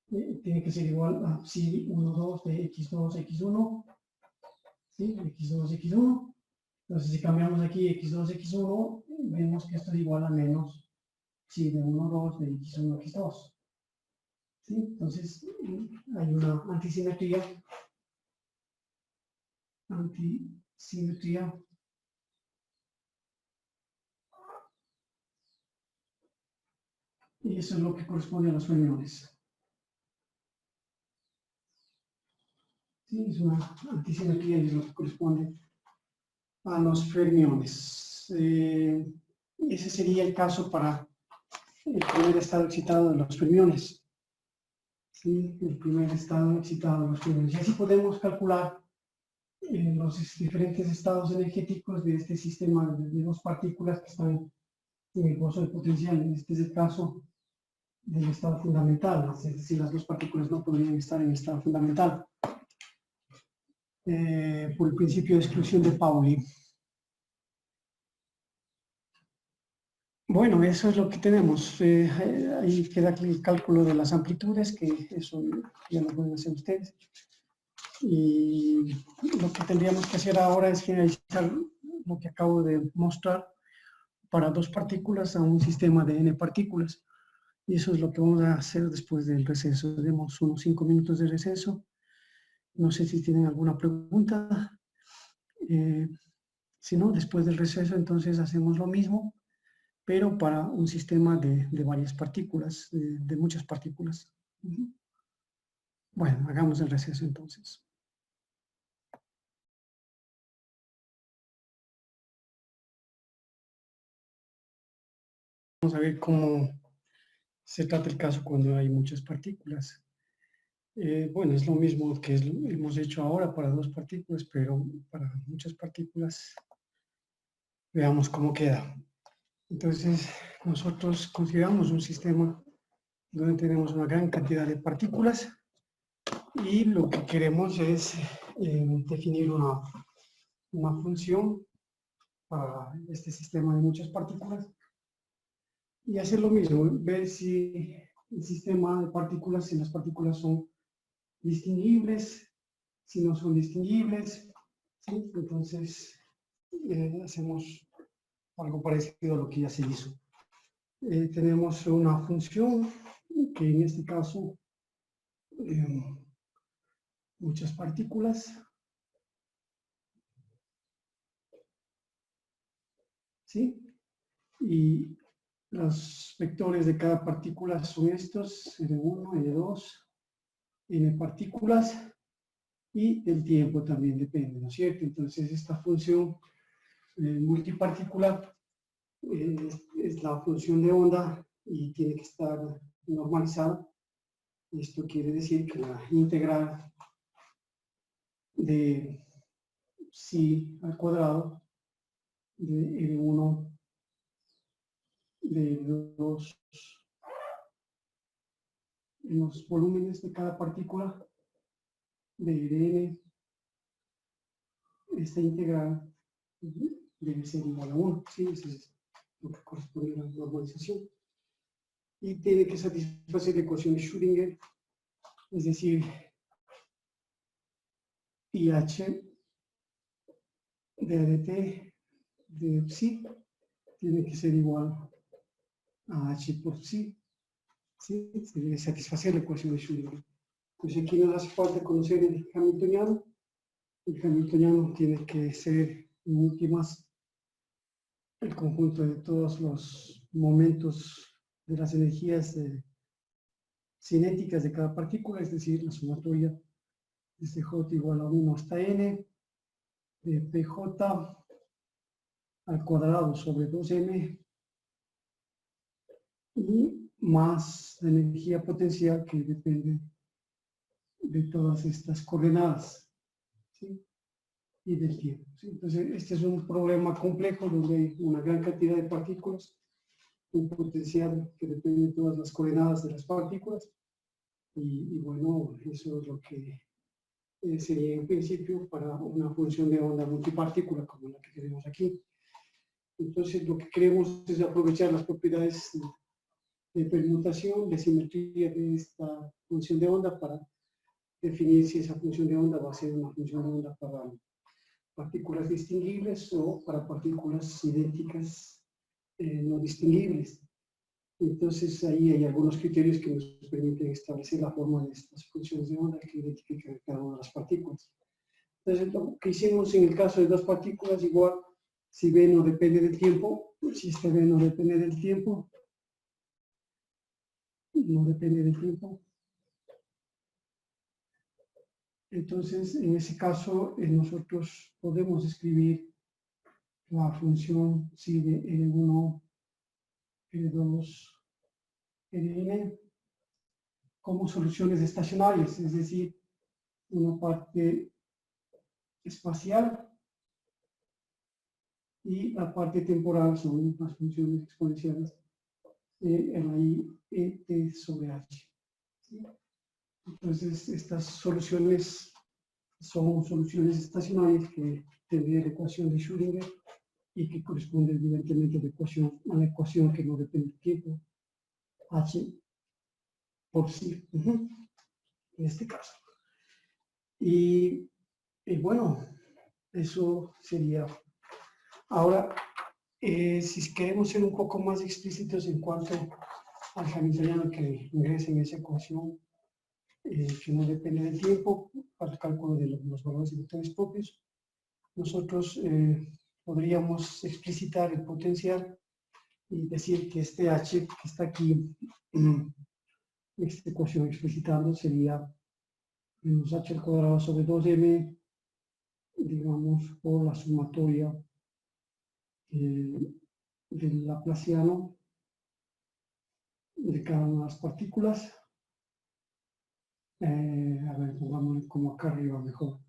tiene que ser igual a psi 1, 2 de x2, x1, ¿sí? x2, x1. Entonces si cambiamos aquí x2, x1, vemos que esto es igual a menos psi de 1, 2 de x1, x2. ¿Sí? Entonces hay una antisimetría. Y eso es lo que corresponde a los fermiones. Sí, es una antisimetría y es lo que corresponde a los fermiones. Ese sería el caso para el primer estado excitado de los fermiones. ¿Sí? El primer estado excitado de los fermiones. Y así podemos calcular los diferentes estados energéticos de este sistema de dos partículas que están en el gozo de potencial. Este es el caso del estado fundamental, es decir, las dos partículas no podrían estar en estado fundamental. Por el principio de exclusión de Pauli. Bueno, eso es lo que tenemos. Ahí queda el cálculo de las amplitudes, que eso ya lo pueden hacer ustedes. Y lo que tendríamos que hacer ahora es generalizar lo que acabo de mostrar para dos partículas a un sistema de n partículas. Y eso es lo que vamos a hacer después del receso. Demos unos 5 minutos de receso. No sé si tienen alguna pregunta. Si no, después del receso entonces hacemos lo mismo, pero para un sistema de varias partículas, de muchas partículas. Bueno, hagamos el receso entonces. Vamos a ver cómo se trata el caso cuando hay muchas partículas. Bueno, es lo mismo que hemos hecho ahora para dos partículas, pero para muchas partículas veamos cómo queda. Entonces, nosotros consideramos un sistema donde tenemos una gran cantidad de partículas y lo que queremos es definir una función para este sistema de muchas partículas y hacer lo mismo, ver si el sistema de partículas, si las partículas son distinguibles, si no son distinguibles, ¿sí? Entonces hacemos algo parecido a lo que ya se hizo. Tenemos una función que en este caso muchas partículas, ¿sí? Y los vectores de cada partícula son estos, N1, N2, N partículas, y el tiempo también depende, ¿no es cierto? Entonces esta función multiparticular es la función de onda y tiene que estar normalizada. Esto quiere decir que la integral de psi al cuadrado de N1 de N2 en los volúmenes de cada partícula de N, esta integral debe ser igual a 1, ¿sí? Eso es lo que corresponde a la normalización. Y tiene que satisfacer la ecuación de Schrödinger, es decir, IH de dt de psi tiene que ser igual a H por psi, ¿sí? Se debe satisfacer la ecuación de Schrödinger. Pues aquí nos hace falta conocer el hamiltoniano. El hamiltoniano tiene que ser, en últimas, el conjunto de todos los momentos de las energías cinéticas de cada partícula, es decir, la sumatoria desde J igual a 1 hasta N, de PJ al cuadrado sobre 2M, y más la energía potencial que depende de todas estas coordenadas, ¿sí? Y del tiempo, ¿sí? Entonces, este es un problema complejo donde hay una gran cantidad de partículas, un potencial que depende de todas las coordenadas de las partículas, y bueno, eso es lo que sería en principio para una función de onda multipartícula como la que tenemos aquí. Entonces, lo que queremos es aprovechar las propiedades de permutación, de simetría de esta función de onda para definir si esa función de onda va a ser una función de onda para partículas distinguibles o para partículas idénticas no distinguibles. Entonces ahí hay algunos criterios que nos permiten establecer la forma de estas funciones de onda que identifican cada una de las partículas. Entonces lo que hicimos en el caso de dos partículas, igual si B no depende del tiempo, si este B no depende del tiempo, entonces en ese caso nosotros podemos escribir la función psi de L1, L2, Ln como soluciones estacionarias, es decir, una parte espacial y la parte temporal son las funciones exponenciales de RI T sobre H. ¿Sí? Entonces, estas soluciones son soluciones estacionarias que tendrían la ecuación de Schrödinger y que corresponden evidentemente a la ecuación que no depende del tiempo, H por sí, en este caso. Y bueno, eso sería. Ahora, si queremos ser un poco más explícitos en cuanto al hamiltoniano que ingrese en esa ecuación, que no depende del tiempo, para el cálculo de los valores de vectores propios, nosotros podríamos explicitar el potencial y decir que este H que está aquí, esta ecuación explicitando, sería menos H al cuadrado sobre 2m, digamos, por la sumatoria del laplaciano de cada una de las partículas. A ver, pongámoslo como acá arriba mejor.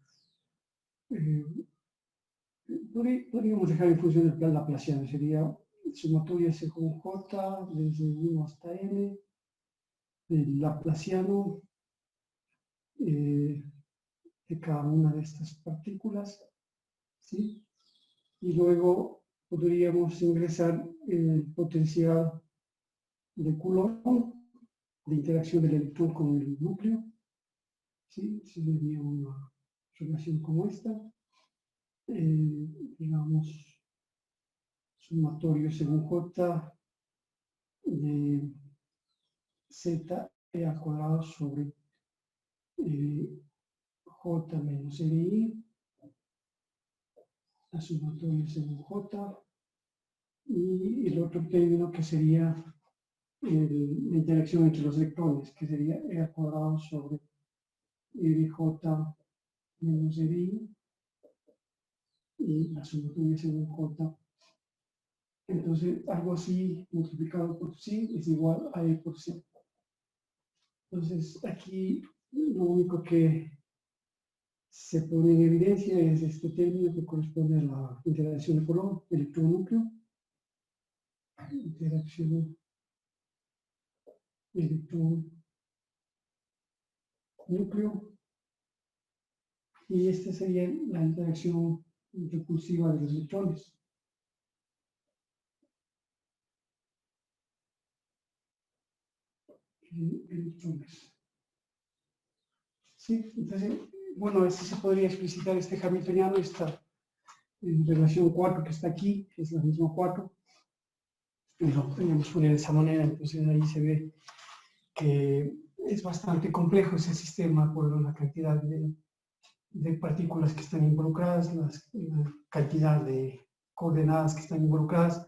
Podríamos dejar en función del plan laplaciano, sería sumatoria C con J desde 1 hasta n, del laplaciano de cada una de estas partículas, ¿sí? Y luego podríamos ingresar el potencial de Coulomb, de interacción del electrón con el núcleo, ¿sí? Sería una relación como esta, digamos, sumatorio según J de Z al cuadrado sobre J menos RI, la sumatoria según J, y el otro término que sería la interacción entre los electrones, que sería E al cuadrado sobre RJ menos RI, y la sumatoria según J. Entonces, algo así multiplicado por psi es igual a E por C. Entonces, aquí lo único que se pone en evidencia es este término que corresponde a la interacción de Coulomb, electrón-núcleo. Interacción electrón-núcleo. Y esta sería la interacción repulsiva de los electrones. Electrones. Sí, entonces, bueno, así se podría explicitar este hamiltoniano, esta relación 4 que está aquí, que es la misma 4. Y lo podríamos poner de esa manera, entonces ahí se ve que es bastante complejo ese sistema por la cantidad de partículas que están involucradas, la cantidad de coordenadas que están involucradas,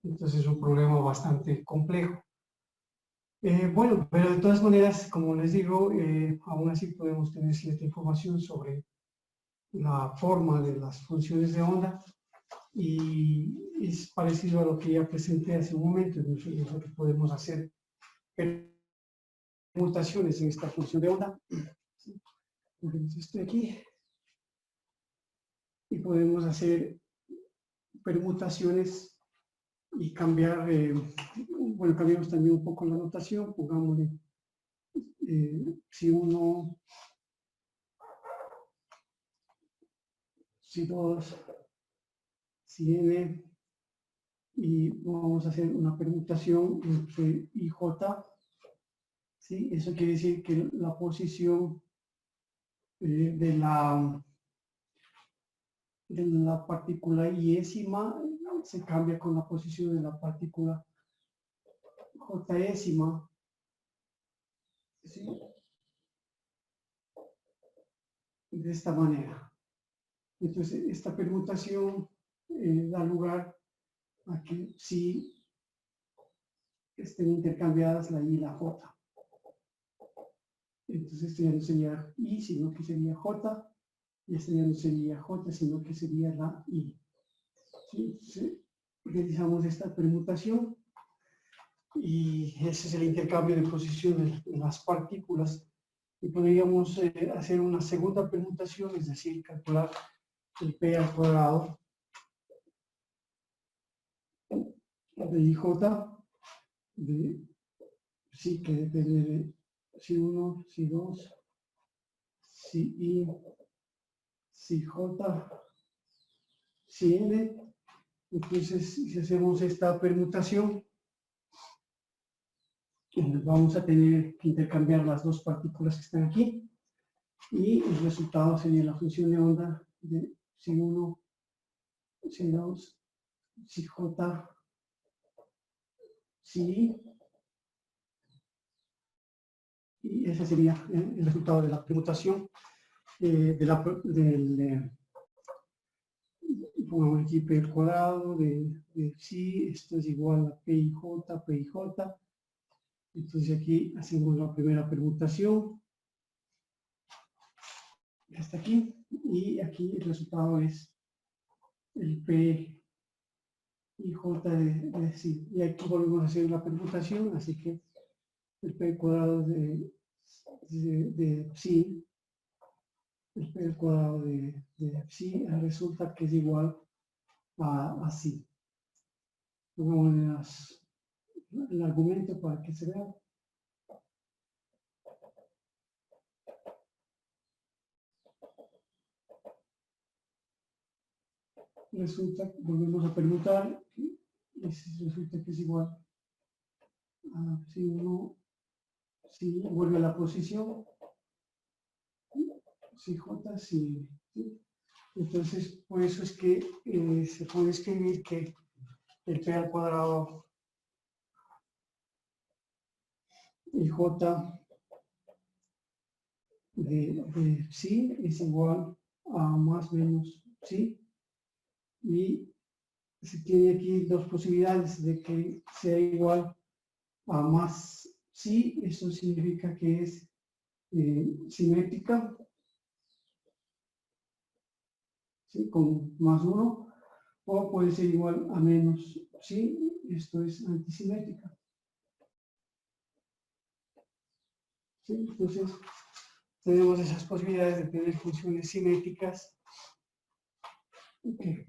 entonces es un problema bastante complejo. Bueno, pero de todas maneras, como les digo, aún así podemos tener cierta información sobre la forma de las funciones de onda y es parecido a lo que ya presenté hace un momento. Nosotros podemos hacer permutaciones en esta función de onda. Ponemos esto de aquí. Y podemos hacer permutaciones y cambiar, bueno, cambiamos también un poco la notación, pongámosle si 1, si 2, si n, y vamos a hacer una permutación entre I y J, ¿sí? Eso quiere decir que la posición de la partícula iésima se cambia con la posición de la partícula jésima, ¿sí? De esta manera. Entonces, esta permutación da lugar a que sí estén intercambiadas la I y la J. Entonces, esto ya no sería I, sino que sería J, y esto ya no sería J, sino que sería la I. ¿Sí? Entonces, realizamos esta permutación y ese es el intercambio de posiciones de las partículas. Y podríamos hacer una segunda permutación, es decir, calcular el P al cuadrado de IJ, de sí, que depende de si 1, si 2, si I, si J, si N. Entonces, si hacemos esta permutación, vamos a tener que intercambiar las dos partículas que están aquí y el resultado sería la función de onda de si 1, si 2, si J, si I, y ese sería el resultado de la permutación pongamos aquí P al cuadrado de psi, esto es igual a PIJ, PIJ. Entonces aquí hacemos la primera permutación, hasta aquí, y aquí el resultado es el PIJ de psi. Y aquí volvemos a hacer la permutación, así que el P al cuadrado de psi, el P al cuadrado de psi resulta que es igual a psi. Pongamos el argumento para que se vea. Resulta, volvemos a permutar, y resulta que es igual a si 1, si vuelve a la posición, si J, si, ¿sí? Entonces, por eso es que se puede escribir que el P al cuadrado y J de psi es igual a más menos psi, y se tiene aquí dos posibilidades de que sea igual a más psi. Eso significa que es simétrica, ¿sí? Con más 1, o puede ser igual a menos psi, esto es antisimétrica. ¿Sí? Entonces, tenemos esas posibilidades de tener funciones simétricas que,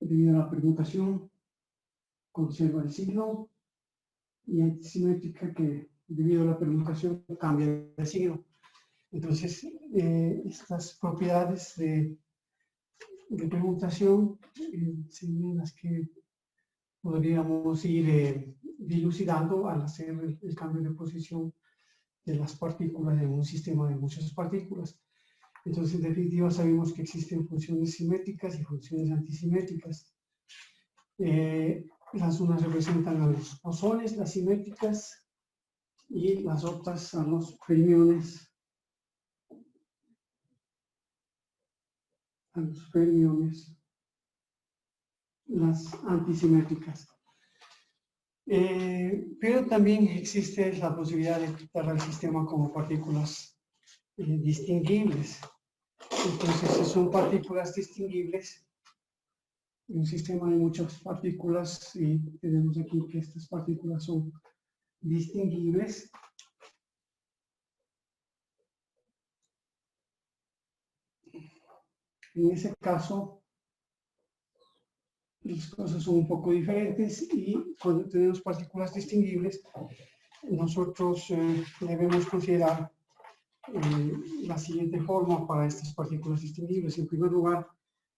debido a la permutación, conserva el signo, y antisimétrica que, debido a la permutación, cambia el signo. Entonces, estas propiedades de permutación serían las que podríamos ir dilucidando al hacer el cambio de posición de las partículas en un sistema de muchas partículas. Entonces, en definitiva, sabemos que existen funciones simétricas y funciones antisimétricas. Las unas representan a los bosones, las simétricas, y las otras a los fermiones. Las antisimétricas. Pero también existe la posibilidad de tratar al sistema como partículas distinguibles. Entonces, si son partículas distinguibles, en un sistema hay muchas partículas, y tenemos aquí que estas partículas son distinguibles en ese caso las cosas son un poco diferentes y cuando tenemos partículas distinguibles nosotros debemos considerar la siguiente forma para estas partículas distinguibles. En primer lugar,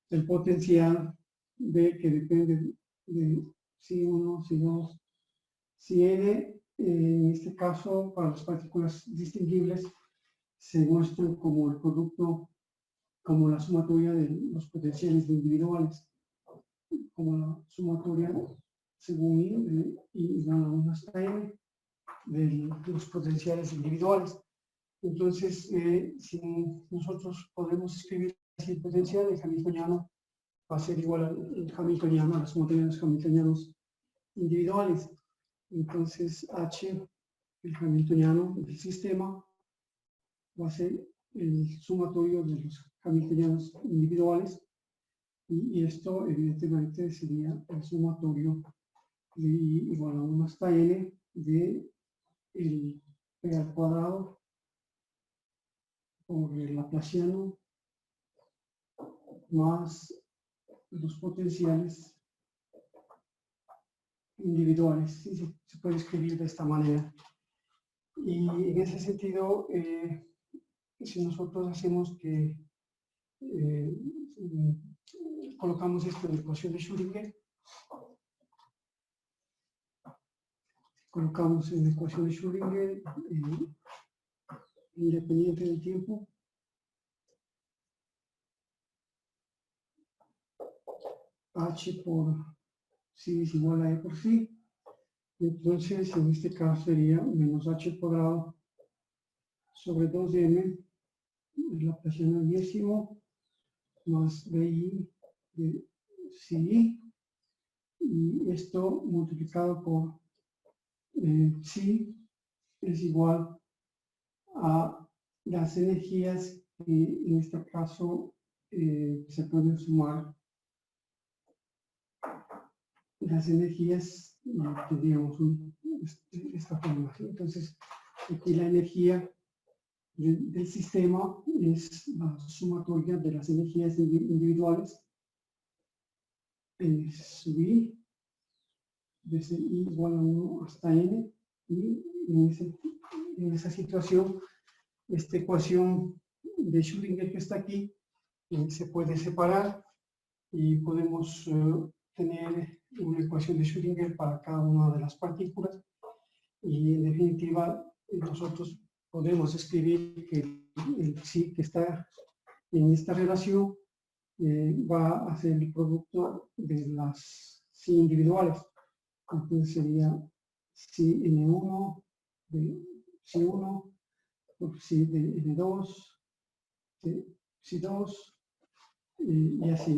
el potencial B, que depende de Si1, Si2, Si en este caso, para las partículas distinguibles, se muestran como el producto, como la sumatoria de los potenciales individuales, como la sumatoria según I igual a 1 hasta N de los potenciales individuales. Entonces, si nosotros podemos escribir así el potencial, el hamiltoniano va a ser igual al hamiltoniano, a la sumatoria de los hamiltonianos individuales. Entonces, H, el hamiltoniano del sistema, va a ser el sumatorio de los hamiltonianos individuales. Y esto, evidentemente, sería el sumatorio de I igual a 1 hasta N de el P al cuadrado por el laplaciano más los potenciales individuales. ¿Sí? Se puede escribir de esta manera. Y en ese sentido, si nosotros hacemos que colocamos esto en la ecuación de Schrödinger, colocamos en la ecuación de Schrödinger independiente del tiempo, H por psi es igual a E por psi. Entonces, en este caso sería menos H al cuadrado sobre 2M, el laplaciano enésimo, más BI de psi, y esto multiplicado por psi es igual a las energías que en este caso se pueden sumar las energías, tendríamos esta forma. Entonces, aquí la energía del sistema es la sumatoria de las energías individuales, sub I, desde I igual a 1 hasta N, y en esa situación, esta ecuación de Schrödinger que está aquí se puede separar y podemos tener una ecuación de Schrödinger para cada una de las partículas, y en definitiva nosotros podemos escribir que el psi que está en esta relación va a ser el producto de las psi individuales. Entonces sería psi n1 de psi1 por psi de n2 de psi2 y así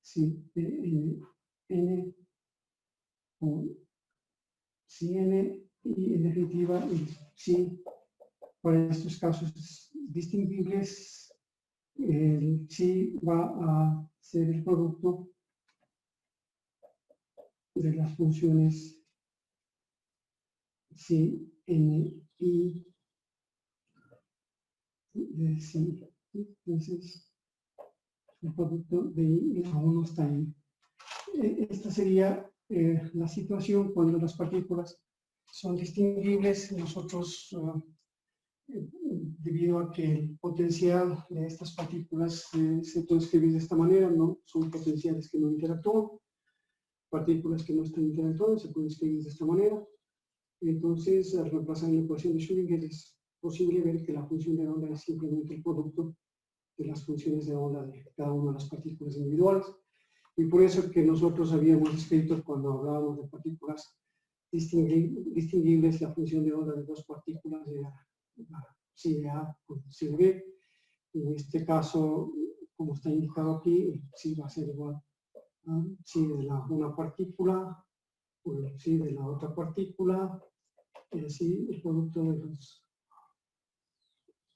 psi de n por psi n, y en definitiva el psi para estos casos distinguibles, el psi va a ser el producto de las funciones psi n i de psi. Entonces, el producto de i a 1 hasta n. Esta sería la situación cuando las partículas son distinguibles. Nosotros, debido a que el potencial de estas partículas se puede escribir de esta manera, no son potenciales que no interactúan, partículas que no están interactuando se pueden escribir de esta manera. Entonces, al reemplazar la ecuación de Schrödinger es posible ver que la función de onda es simplemente el producto de las funciones de onda de cada una de las partículas individuales. Y por eso es que nosotros habíamos escrito, cuando hablábamos de partículas distinguibles, la función de onda de dos partículas era psi de A con psi de B. En este caso, como está indicado aquí, psi va a ser igual a psi de una partícula por psi de la otra partícula, y así el producto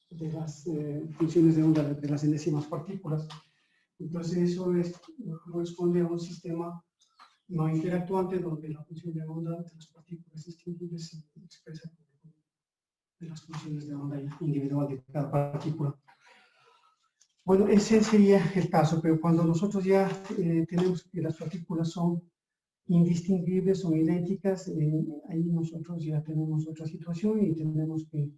de las funciones de onda de las enésimas partículas. Entonces eso corresponde a un sistema no interactuante, donde la función de onda de las partículas distinguibles se expresa como de las funciones de onda individual de cada partícula. Bueno, ese sería el caso, pero cuando nosotros ya tenemos que las partículas son indistinguibles, son idénticas, ahí nosotros ya tenemos otra situación y tenemos que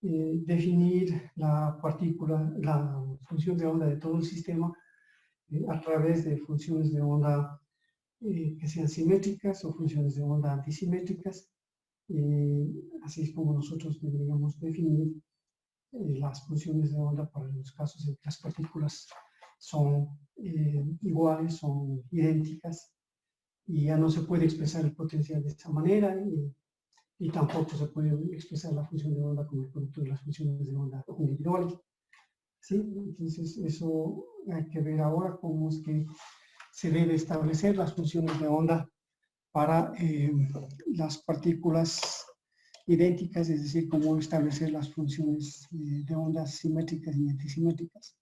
definir la partícula, la función de onda de todo el sistema a través de funciones de onda que sean simétricas o funciones de onda antisimétricas. Así es como nosotros deberíamos definir las funciones de onda para los casos en que las partículas son iguales, son idénticas, y ya no se puede expresar el potencial de esta manera, y tampoco se puede expresar la función de onda como el producto de las funciones de onda individuales. ¿Sí? Entonces, eso hay que ver ahora cómo es que se debe establecer las funciones de onda para las partículas idénticas, es decir, cómo establecer las funciones de ondas simétricas y antisimétricas.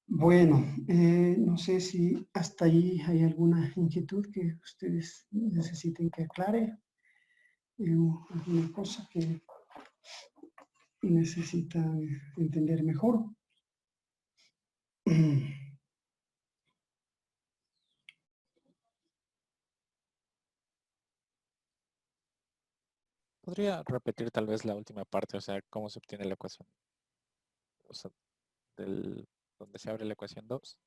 Bueno, no sé si hasta ahí hay alguna inquietud que ustedes necesiten que aclare, alguna cosa que necesitan entender mejor. ¿Podría repetir tal vez la última parte? O sea, ¿cómo se obtiene la ecuación? O sea, donde se abre la ecuación 2.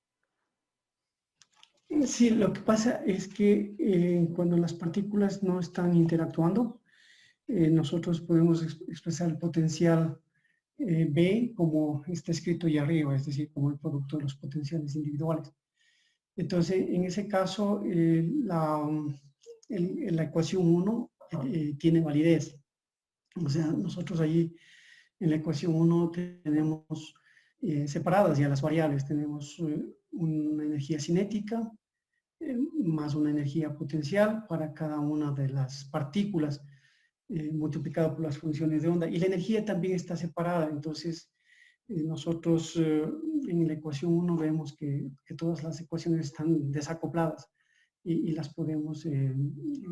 Sí, lo que pasa es que cuando las partículas no están interactuando, nosotros podemos expresar el potencial B como está escrito ahí arriba, es decir, como el producto de los potenciales individuales. Entonces, en ese caso, la ecuación 1 tiene validez. O sea, nosotros allí en la ecuación 1 tenemos separadas ya las variables. Tenemos una energía cinética más una energía potencial para cada una de las partículas multiplicado por las funciones de onda. Y la energía también está separada. Entonces, nosotros en la ecuación 1 vemos que todas las ecuaciones están desacopladas y las podemos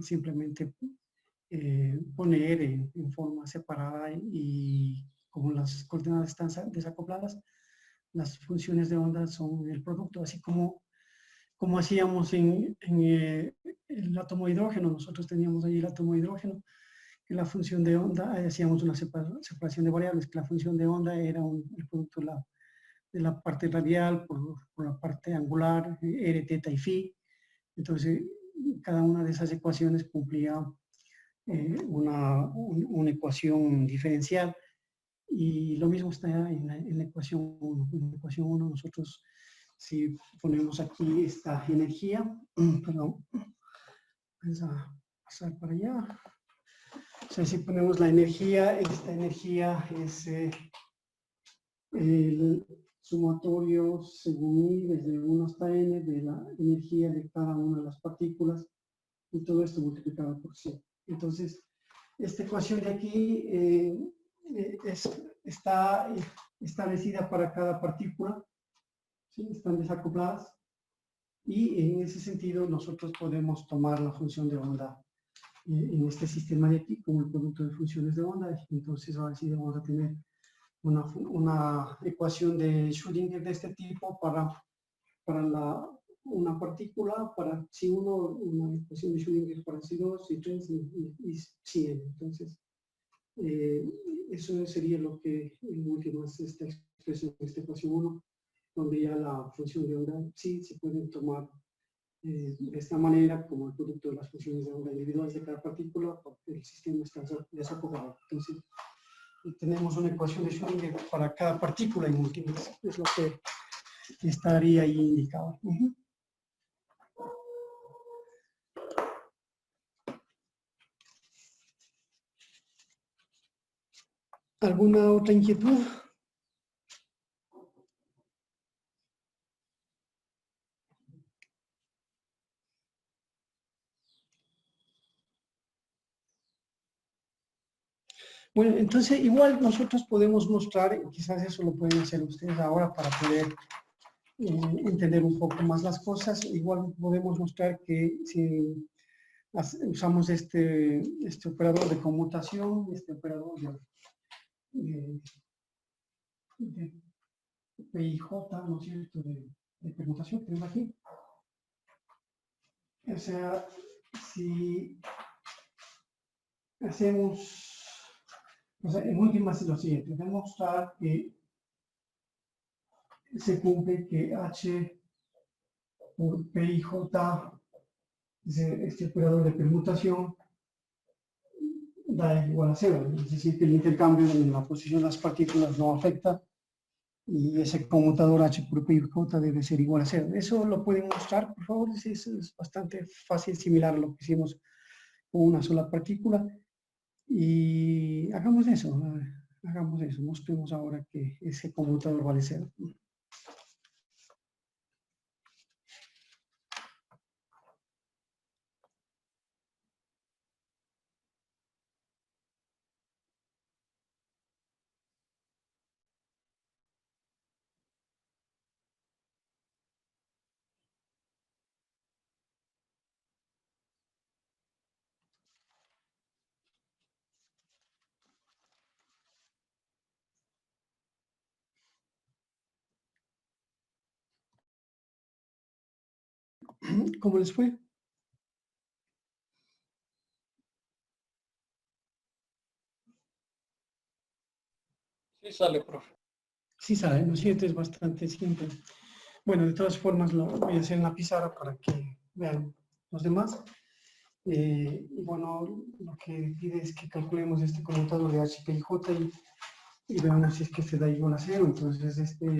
simplemente poner en forma separada, y como las coordenadas están desacopladas, las funciones de onda son el producto, así como hacíamos en el átomo de hidrógeno. Nosotros teníamos ahí el átomo de hidrógeno, que la función de onda, hacíamos una separación de variables, que la función de onda era el producto de la parte radial por la parte angular, r, teta y phi. Entonces, cada una de esas ecuaciones cumplía una ecuación diferencial, y lo mismo está en la ecuación 1. En la ecuación 1 nosotros, si ponemos aquí esta energía, perdón, vamos a pasar para allá. O sea, si ponemos la energía, esta energía es el sumatorio según I desde 1 hasta n de la energía de cada una de las partículas, y todo esto multiplicado por C. Entonces, esta ecuación de aquí está establecida para cada partícula, ¿sí? Están desacopladas, y en ese sentido nosotros podemos tomar la función de onda en este sistema de aquí como el producto de funciones de onda. Entonces ahora sí vamos a tener una ecuación de Schrödinger de este tipo para una partícula, para C1, una ecuación de Schrödinger para C2, C3 y Cn. Entonces, eso sería lo que en últimas está expreso en esta ecuación 1, donde ya la función de onda sí se puede tomar de esta manera como el producto de las funciones de onda individuales de cada partícula, porque el sistema está desacoplado. Entonces, tenemos una ecuación de Schrödinger para cada partícula en múltiples. Es lo que estaría ahí indicado. ¿Alguna otra inquietud? Bueno, entonces igual nosotros podemos mostrar, quizás eso lo pueden hacer ustedes ahora para poder entender un poco más las cosas. Igual podemos mostrar que si usamos este operador de conmutación, este operador de PIJ, ¿no es cierto?, de permutación que tenemos aquí. O sea, si hacemos, o sea, en últimas es lo siguiente, demostrar que se cumple que H por PIJ, este operador de permutación, da igual a cero, es decir, que el intercambio en la posición de las partículas no afecta y ese conmutador H por PIJ debe ser igual a cero. Eso lo pueden mostrar, por favor, es bastante fácil, similar a lo que hicimos con una sola partícula. Y hagamos eso, mostremos ahora que ese conmutador vale cero. ¿Cómo les fue? Sí sale, profe. Sí saben, ¿no es cierto? Es bastante simple. Bueno, de todas formas lo voy a hacer en la pizarra para que vean los demás. Y bueno, lo que pide es que calculemos este conmutador de H, P y J y veamos si es que se da igual a cero. Entonces este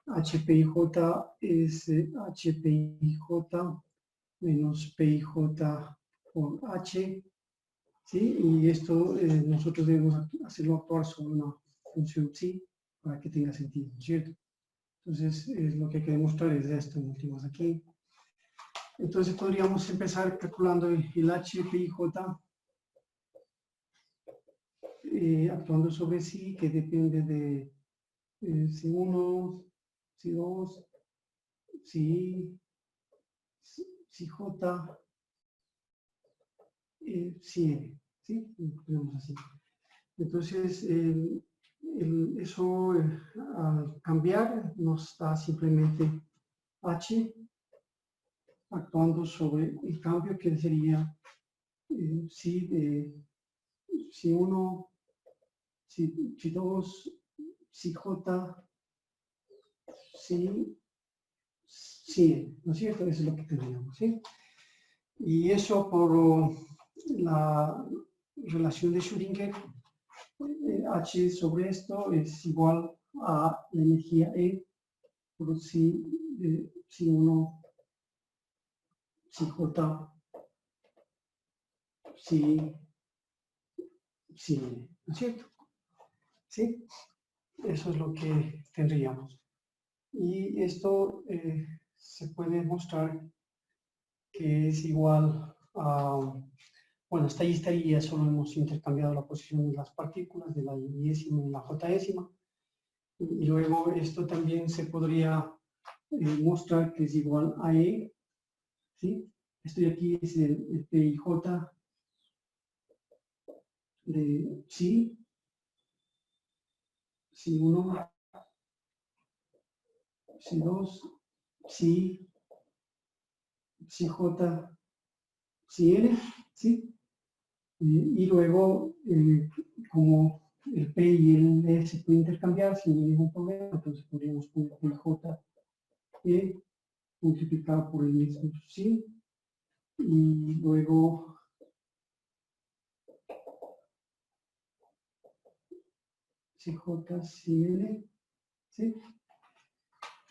H, P y J es H, P y J menos P y J por H, ¿sí? Y esto nosotros debemos hacerlo actuar sobre una función psi para que tenga sentido, ¿cierto? Entonces, lo que hay que demostrar es esto, en últimas aquí. Entonces, podríamos empezar calculando el H, P y J actuando sobre psi, que depende de psi1, psi2, psi, psi-j, psi-n, ¿sí? Lo ponemos así. Entonces, eso al cambiar nos da simplemente H actuando sobre el cambio que sería psi de psi1, psi2, psi-j, psi-n, ¿no es cierto? Eso es lo que tendríamos, ¿sí? Y eso por la relación de Schrödinger, H sobre esto es igual a la energía E por psi1, psi-j, psi-n, ¿no es cierto? ¿Sí? Eso es lo que tendríamos. Y esto se puede mostrar que es igual a, bueno, hasta ahí estaría, solo hemos intercambiado la posición de las partículas, de la i-ésima y la j-ésima. Y luego esto también se podría mostrar que es igual a E, ¿sí? Esto de aquí es el P y J de psi, psi1, psi2, psi, psi-j, psi-n, ¿sí? Y luego, como el P y el E se pueden intercambiar sin ningún problema, entonces podríamos poner J E multiplicado por el mismo psi, y luego CJ, CN, ¿sí?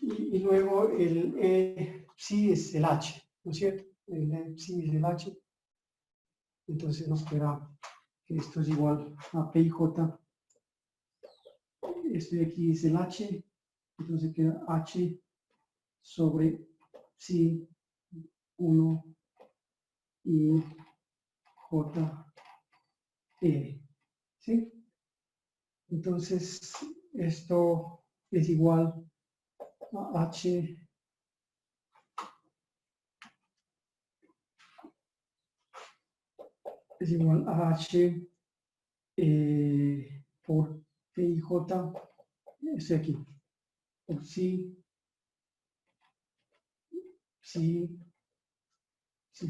Y luego el E psi es el H, ¿no es cierto? El E psi es el H, entonces nos queda que esto es igual a P y J, esto de aquí es el H, entonces queda H sobre psi 1 y J, N, ¿sí? Entonces, esto es igual H es igual a H por P y J, estoy aquí, por si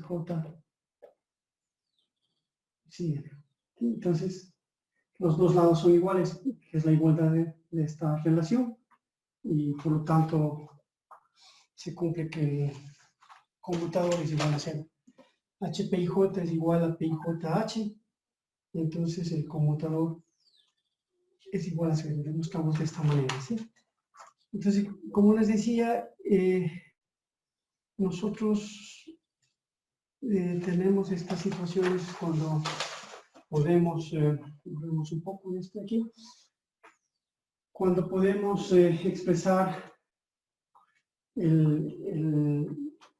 J, si N. Entonces, los dos lados son iguales, que es la igualdad de esta relación, y por lo tanto se cumple que el conmutador es igual a 0. HPIJ es igual a PIJH, entonces el conmutador es igual a 0. Lo demostramos de esta manera, ¿sí? Entonces, como les decía, nosotros tenemos estas situaciones cuando podemos, vemos un poco de esto aquí, cuando podemos expresar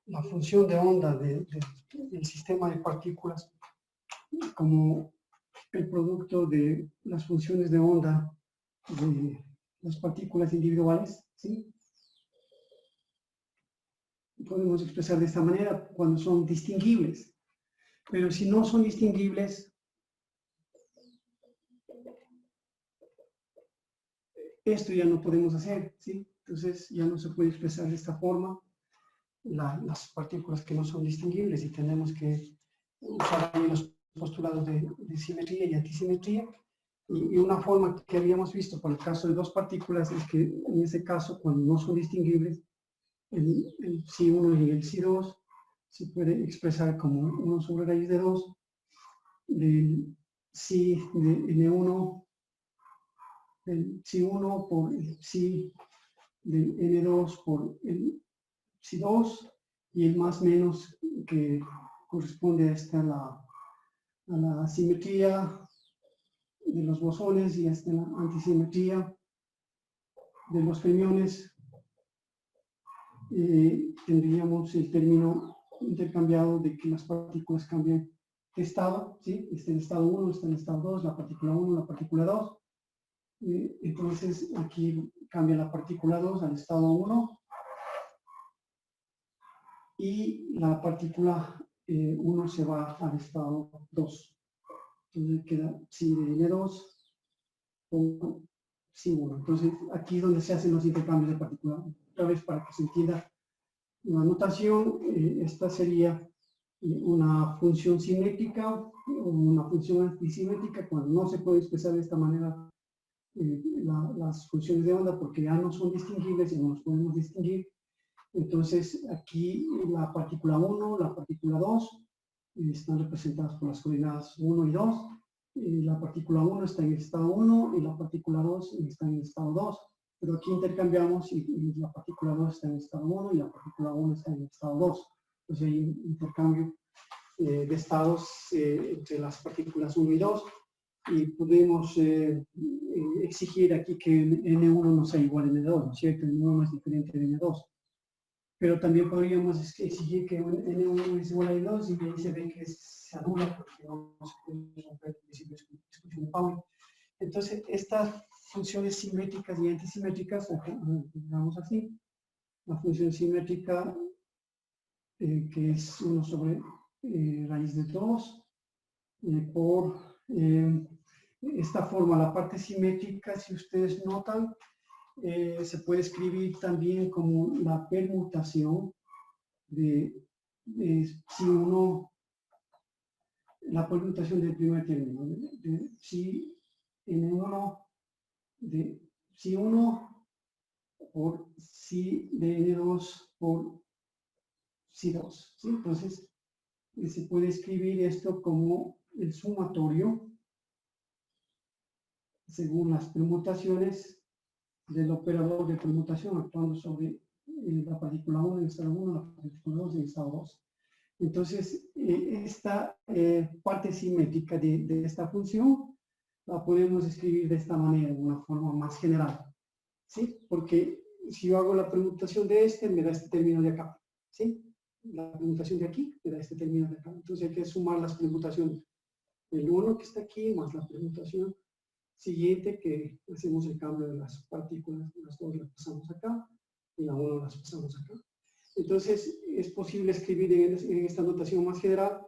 la función de onda del sistema de partículas como el producto de las funciones de onda de las partículas individuales, ¿sí? Podemos expresar de esta manera cuando son distinguibles, pero si no son distinguibles, esto ya no podemos hacer, ¿sí? Entonces ya no se puede expresar de esta forma las partículas que no son distinguibles y tenemos que usar ahí los postulados de simetría y antisimetría. Y una forma que habíamos visto para el caso de dos partículas es que en ese caso, cuando no son distinguibles, el psi1 y el psi2 se puede expresar como 1 sobre raíz de 2 del psi de n1, del psi1 por el psi del n2 por el psi2 y el más menos que corresponde a esta a la simetría de los bosones y hasta la antisimetría de los fermiones. Tendríamos el término intercambiado de que las partículas cambian de estado, ¿sí? Está en estado 1, está en estado 2, la partícula 1, la partícula 2. Entonces aquí cambia la partícula 2 al estado 1 y la partícula 1 se va al estado 2. Entonces queda psi de N2 o psi 1. Entonces aquí es donde se hacen los intercambios de partícula. Otra vez para que se entienda la notación, esta sería una función simétrica o una función antisimétrica cuando no se puede expresar de esta manera las funciones de onda porque ya no son distinguibles y no los podemos distinguir. Entonces aquí la partícula 1, la partícula 2 están representadas por las coordenadas 1 y 2. La partícula 1 está en el estado 1 y la partícula 2 está en el estado 2. Pero aquí intercambiamos y la partícula 2 está en el estado 1 y la partícula 1 está en el estado 2. Entonces hay un intercambio de estados entre las partículas 1 y 2 y podemos exigir aquí que N1 no sea igual a N2, ¿no es cierto? N1 es diferente de N2. Pero también podríamos exigir que N1 es igual a N2 y ahí se ve que se anula porque no se puede romper el principio de discusión de Pauli. Entonces, estas funciones simétricas y antisimétricas, digamos así, la función simétrica que es 1 sobre raíz de 2 por esta forma, la parte simétrica, si ustedes notan, se puede escribir también como la permutación de si uno, la permutación del primer término, de si n1 de si 1 por si de n2 por si 2. ¿Sí? Entonces, se puede escribir esto como el sumatorio según las permutaciones del operador de permutación actuando sobre la partícula 1 en el estado 1, la partícula 2 en el estado 2. Entonces, esta parte simétrica de esta función la podemos escribir de esta manera, de una forma más general, ¿sí? Porque si yo hago la permutación de este, me da este término de acá, ¿sí? La permutación de aquí me da este término de acá. Entonces hay que sumar las permutaciones. El 1 que está aquí más la permutación siguiente que hacemos el cambio de las partículas, las dos las pasamos acá, y la 1 las pasamos acá. Entonces, es posible escribir en esta notación más general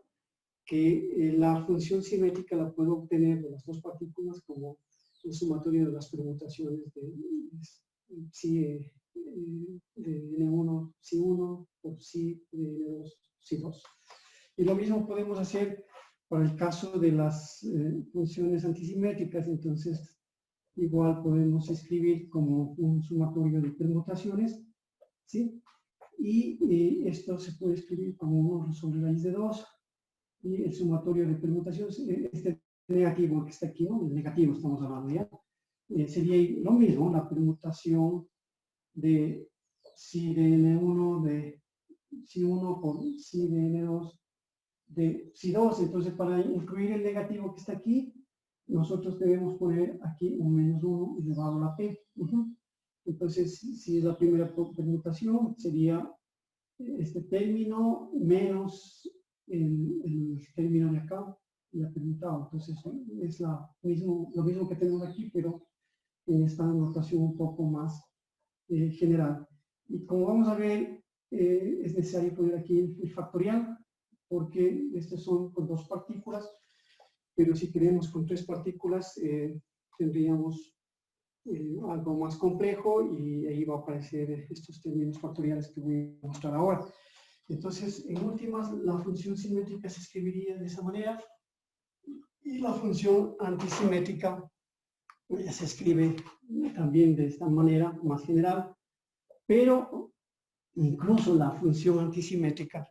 que la función simétrica la puedo obtener de las dos partículas como el sumatorio de las permutaciones de psi de n1, psi1 por psi de n2, psi2. Y lo mismo podemos hacer para el caso de las funciones antisimétricas. Entonces, igual podemos escribir como un sumatorio de permutaciones, ¿sí? Y esto se puede escribir como 1 sobre raíz de 2, y el sumatorio de permutaciones, este negativo que está aquí, ¿no? El negativo estamos hablando ya, sería lo mismo, la permutación de psi de n1 de psi1 por psi de n2 de psi2. Entonces, para incluir el negativo que está aquí, nosotros debemos poner aquí un menos 1 elevado a la p. Entonces, si es la primera permutación, sería este término menos el término de acá, ya permutado. Entonces, es lo mismo que tenemos aquí, pero en esta notación un poco más general. Y como vamos a ver, es necesario poner aquí el factorial, porque estos son con 2 partículas, pero si queremos con 3 partículas, tendríamos algo más complejo, y ahí va a aparecer estos términos factoriales que voy a mostrar ahora. Entonces, en últimas, la función simétrica se escribiría de esa manera, y la función antisimétrica se escribe también de esta manera más general, pero incluso la función antisimétrica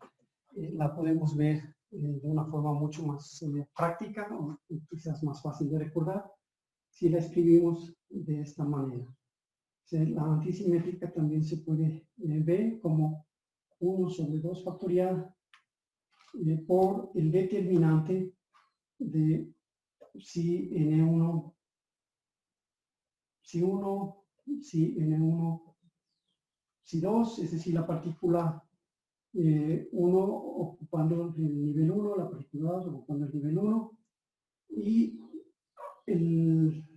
la podemos ver de una forma mucho más práctica, o quizás más fácil de recordar, si la escribimos de esta manera. O sea, la antisimétrica también se puede ver como 1 sobre 2 factorial por el determinante de si n1, si 1, si n1, si 2, es decir, la partícula 1 ocupando el nivel 1, la partícula 2 ocupando el nivel 1, y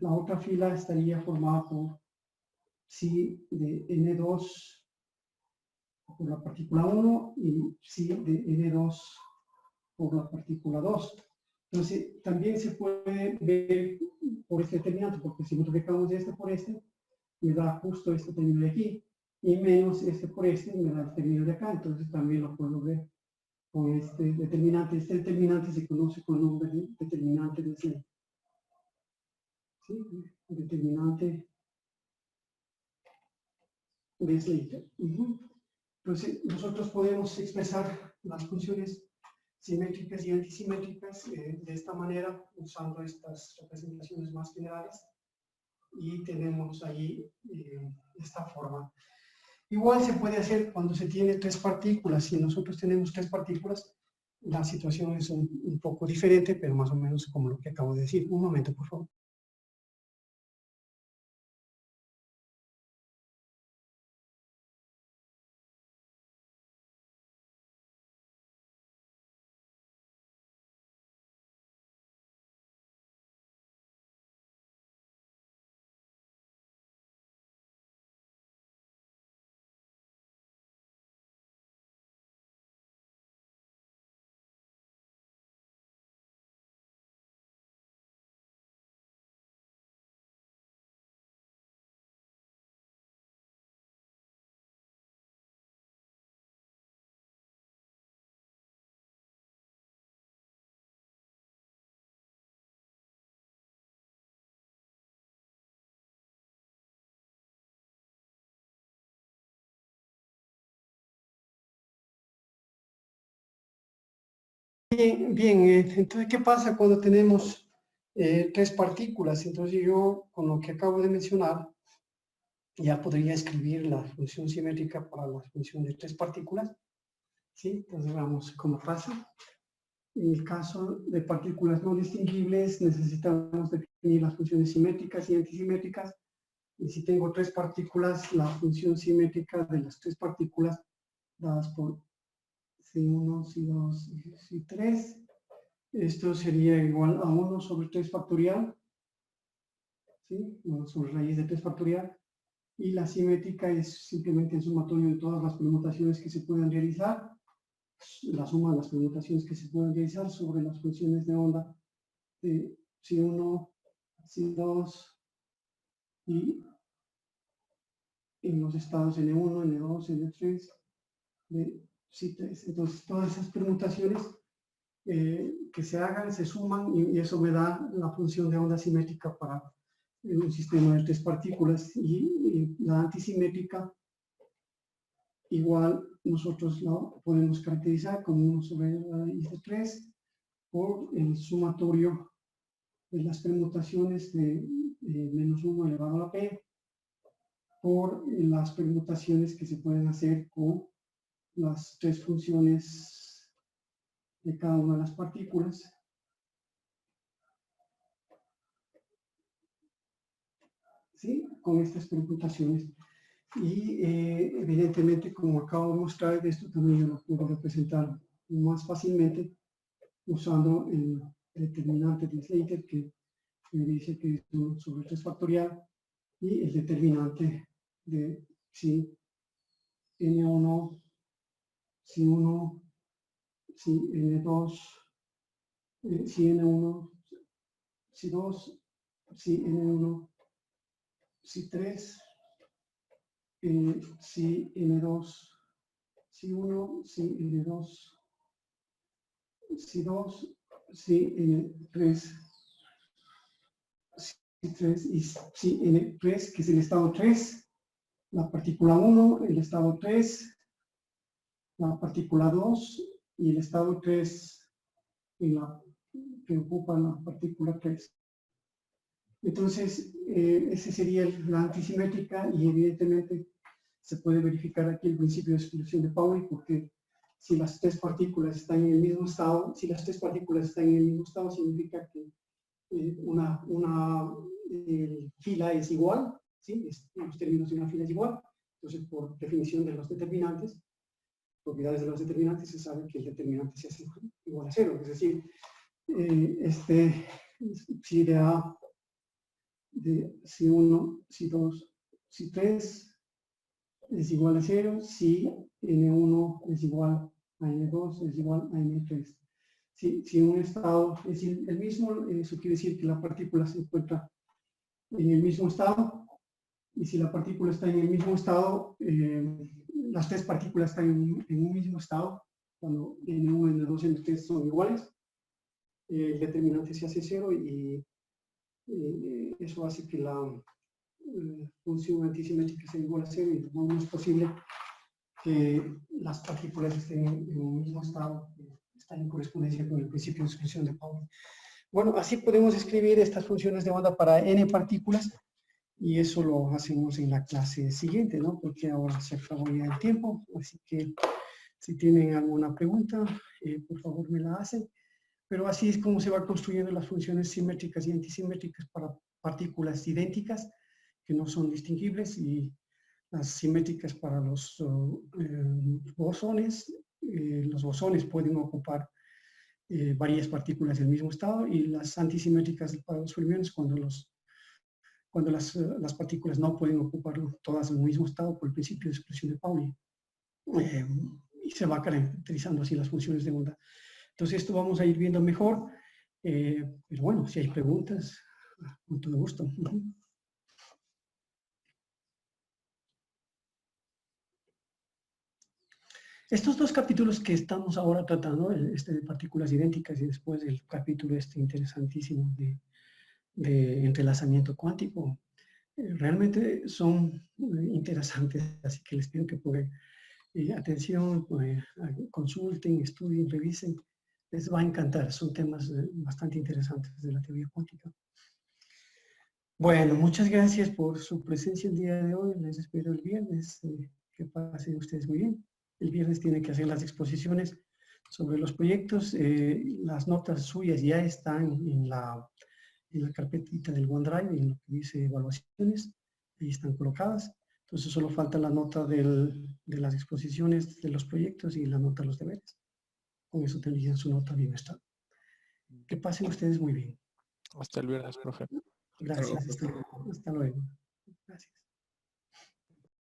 la otra fila estaría formada por psi de n2 por la partícula 1 y psi de n2 por la partícula 2. Entonces, también se puede ver por este determinante, porque si multiplicamos este por este, me da justo este término de aquí, y menos este por este, me da el término de acá. Entonces, también lo puedo ver con este determinante. Este determinante se conoce con el nombre de determinante de Slade. ¿Sí? Determinante de Slade. Entonces, nosotros podemos expresar las funciones simétricas y antisimétricas de esta manera, usando estas representaciones más generales, y tenemos ahí esta forma. Igual se puede hacer cuando se tiene 3 partículas. Si nosotros tenemos 3 partículas, la situación es un poco diferente, pero más o menos como lo que acabo de decir. Un momento, por favor. Bien, entonces, ¿qué pasa cuando tenemos 3 partículas? Entonces, yo, con lo que acabo de mencionar, ya podría escribir la función simétrica para la función de 3 partículas. ¿Sí? Entonces, veamos cómo pasa. En el caso de partículas no distinguibles, necesitamos definir las funciones simétricas y antisimétricas. Y si tengo 3 partículas, la función simétrica de las 3 partículas dadas por C1, C2 y C3, esto sería igual a 1 sobre 3 factorial, ¿sí? 1 sobre raíz de 3 factorial, Y la simétrica es simplemente el sumatorio de todas las permutaciones que se puedan realizar, la suma de las permutaciones que se pueden realizar sobre las funciones de onda de psi1, psi2 y en los estados N1, N2, N3, de psi3. Entonces, todas esas permutaciones que se hagan, se suman y eso me da la función de onda simétrica para un sistema de 3 partículas y la antisimétrica igual nosotros la podemos caracterizar como 1 sobre raíz de 3 por el sumatorio de las permutaciones de menos 1 elevado a la p por las permutaciones que se pueden hacer con las 3 funciones de cada una de las partículas. ¿Sí? Con estas permutaciones. Y evidentemente, como acabo de mostrar, esto también yo lo puedo representar más fácilmente usando el determinante de Slater, que me dice que es 1 sobre 3 factorial, y el determinante de si N1, si 1, si N2, si N1, si 2, si N1, si 3, si N2, si 1, si N2, si 2, si N3, si 3 y si N3, que es el estado 3, la partícula 1, el estado 3, la partícula 2 y el estado 3 que ocupa la partícula 3. Entonces, ese sería la antisimétrica y evidentemente se puede verificar aquí el principio de exclusión de Pauli porque si las 3 partículas están en el mismo estado, significa que una fila es igual, ¿sí? Los términos de una fila es igual. Entonces, por definición de los determinantes, propiedades de los determinantes, se sabe que el determinante se hace igual a 0. Es decir, si de A de si 1, si 2, si 3 es igual a 0, si N1 es igual a N2 es igual a N3. Si un estado es el mismo, eso quiere decir que la partícula se encuentra en el mismo estado, y si la partícula está en el mismo estado, las 3 partículas están en un mismo estado, cuando N1, N2 y N3 son iguales, el determinante se hace 0 y eso hace que la función antisimétrica sea igual a 0 y no es posible que las partículas estén en un mismo estado, están en correspondencia con el principio de exclusión de Pauli. Bueno, así podemos escribir estas funciones de onda para n partículas y eso lo hacemos en la clase siguiente, ¿no? Porque ahora se acabó ya el tiempo, así que si tienen alguna pregunta, por favor me la hacen. Pero así es como se va construyendo las funciones simétricas y antisimétricas para partículas idénticas que no son distinguibles y las simétricas para los bosones. Los bosones pueden ocupar varias partículas del mismo estado y las antisimétricas para los fermiones cuando las partículas no pueden ocupar todas el mismo estado por el principio de exclusión de Pauli. Y se va caracterizando así las funciones de onda. Entonces esto vamos a ir viendo mejor, pero bueno, si hay preguntas, con todo gusto. Estos 2 capítulos que estamos ahora tratando, de partículas idénticas y después el capítulo interesantísimo de entrelazamiento cuántico, realmente son interesantes, así que les pido que pongan atención, consulten, estudien, revisen. Les va a encantar, son temas bastante interesantes de la teoría cuántica. Bueno, muchas gracias por su presencia el día de hoy. Les espero el viernes. Que pasen ustedes muy bien. El viernes tienen que hacer las exposiciones sobre los proyectos. Las notas suyas ya están en la carpetita del OneDrive, en lo que dice evaluaciones. Ahí están colocadas. Entonces solo falta la nota de las exposiciones de los proyectos y la nota de los deberes. Con eso tendrían su nota bien estada. Que pasen ustedes muy bien. Hasta el viernes, profe. Gracias. Hasta luego. Gracias.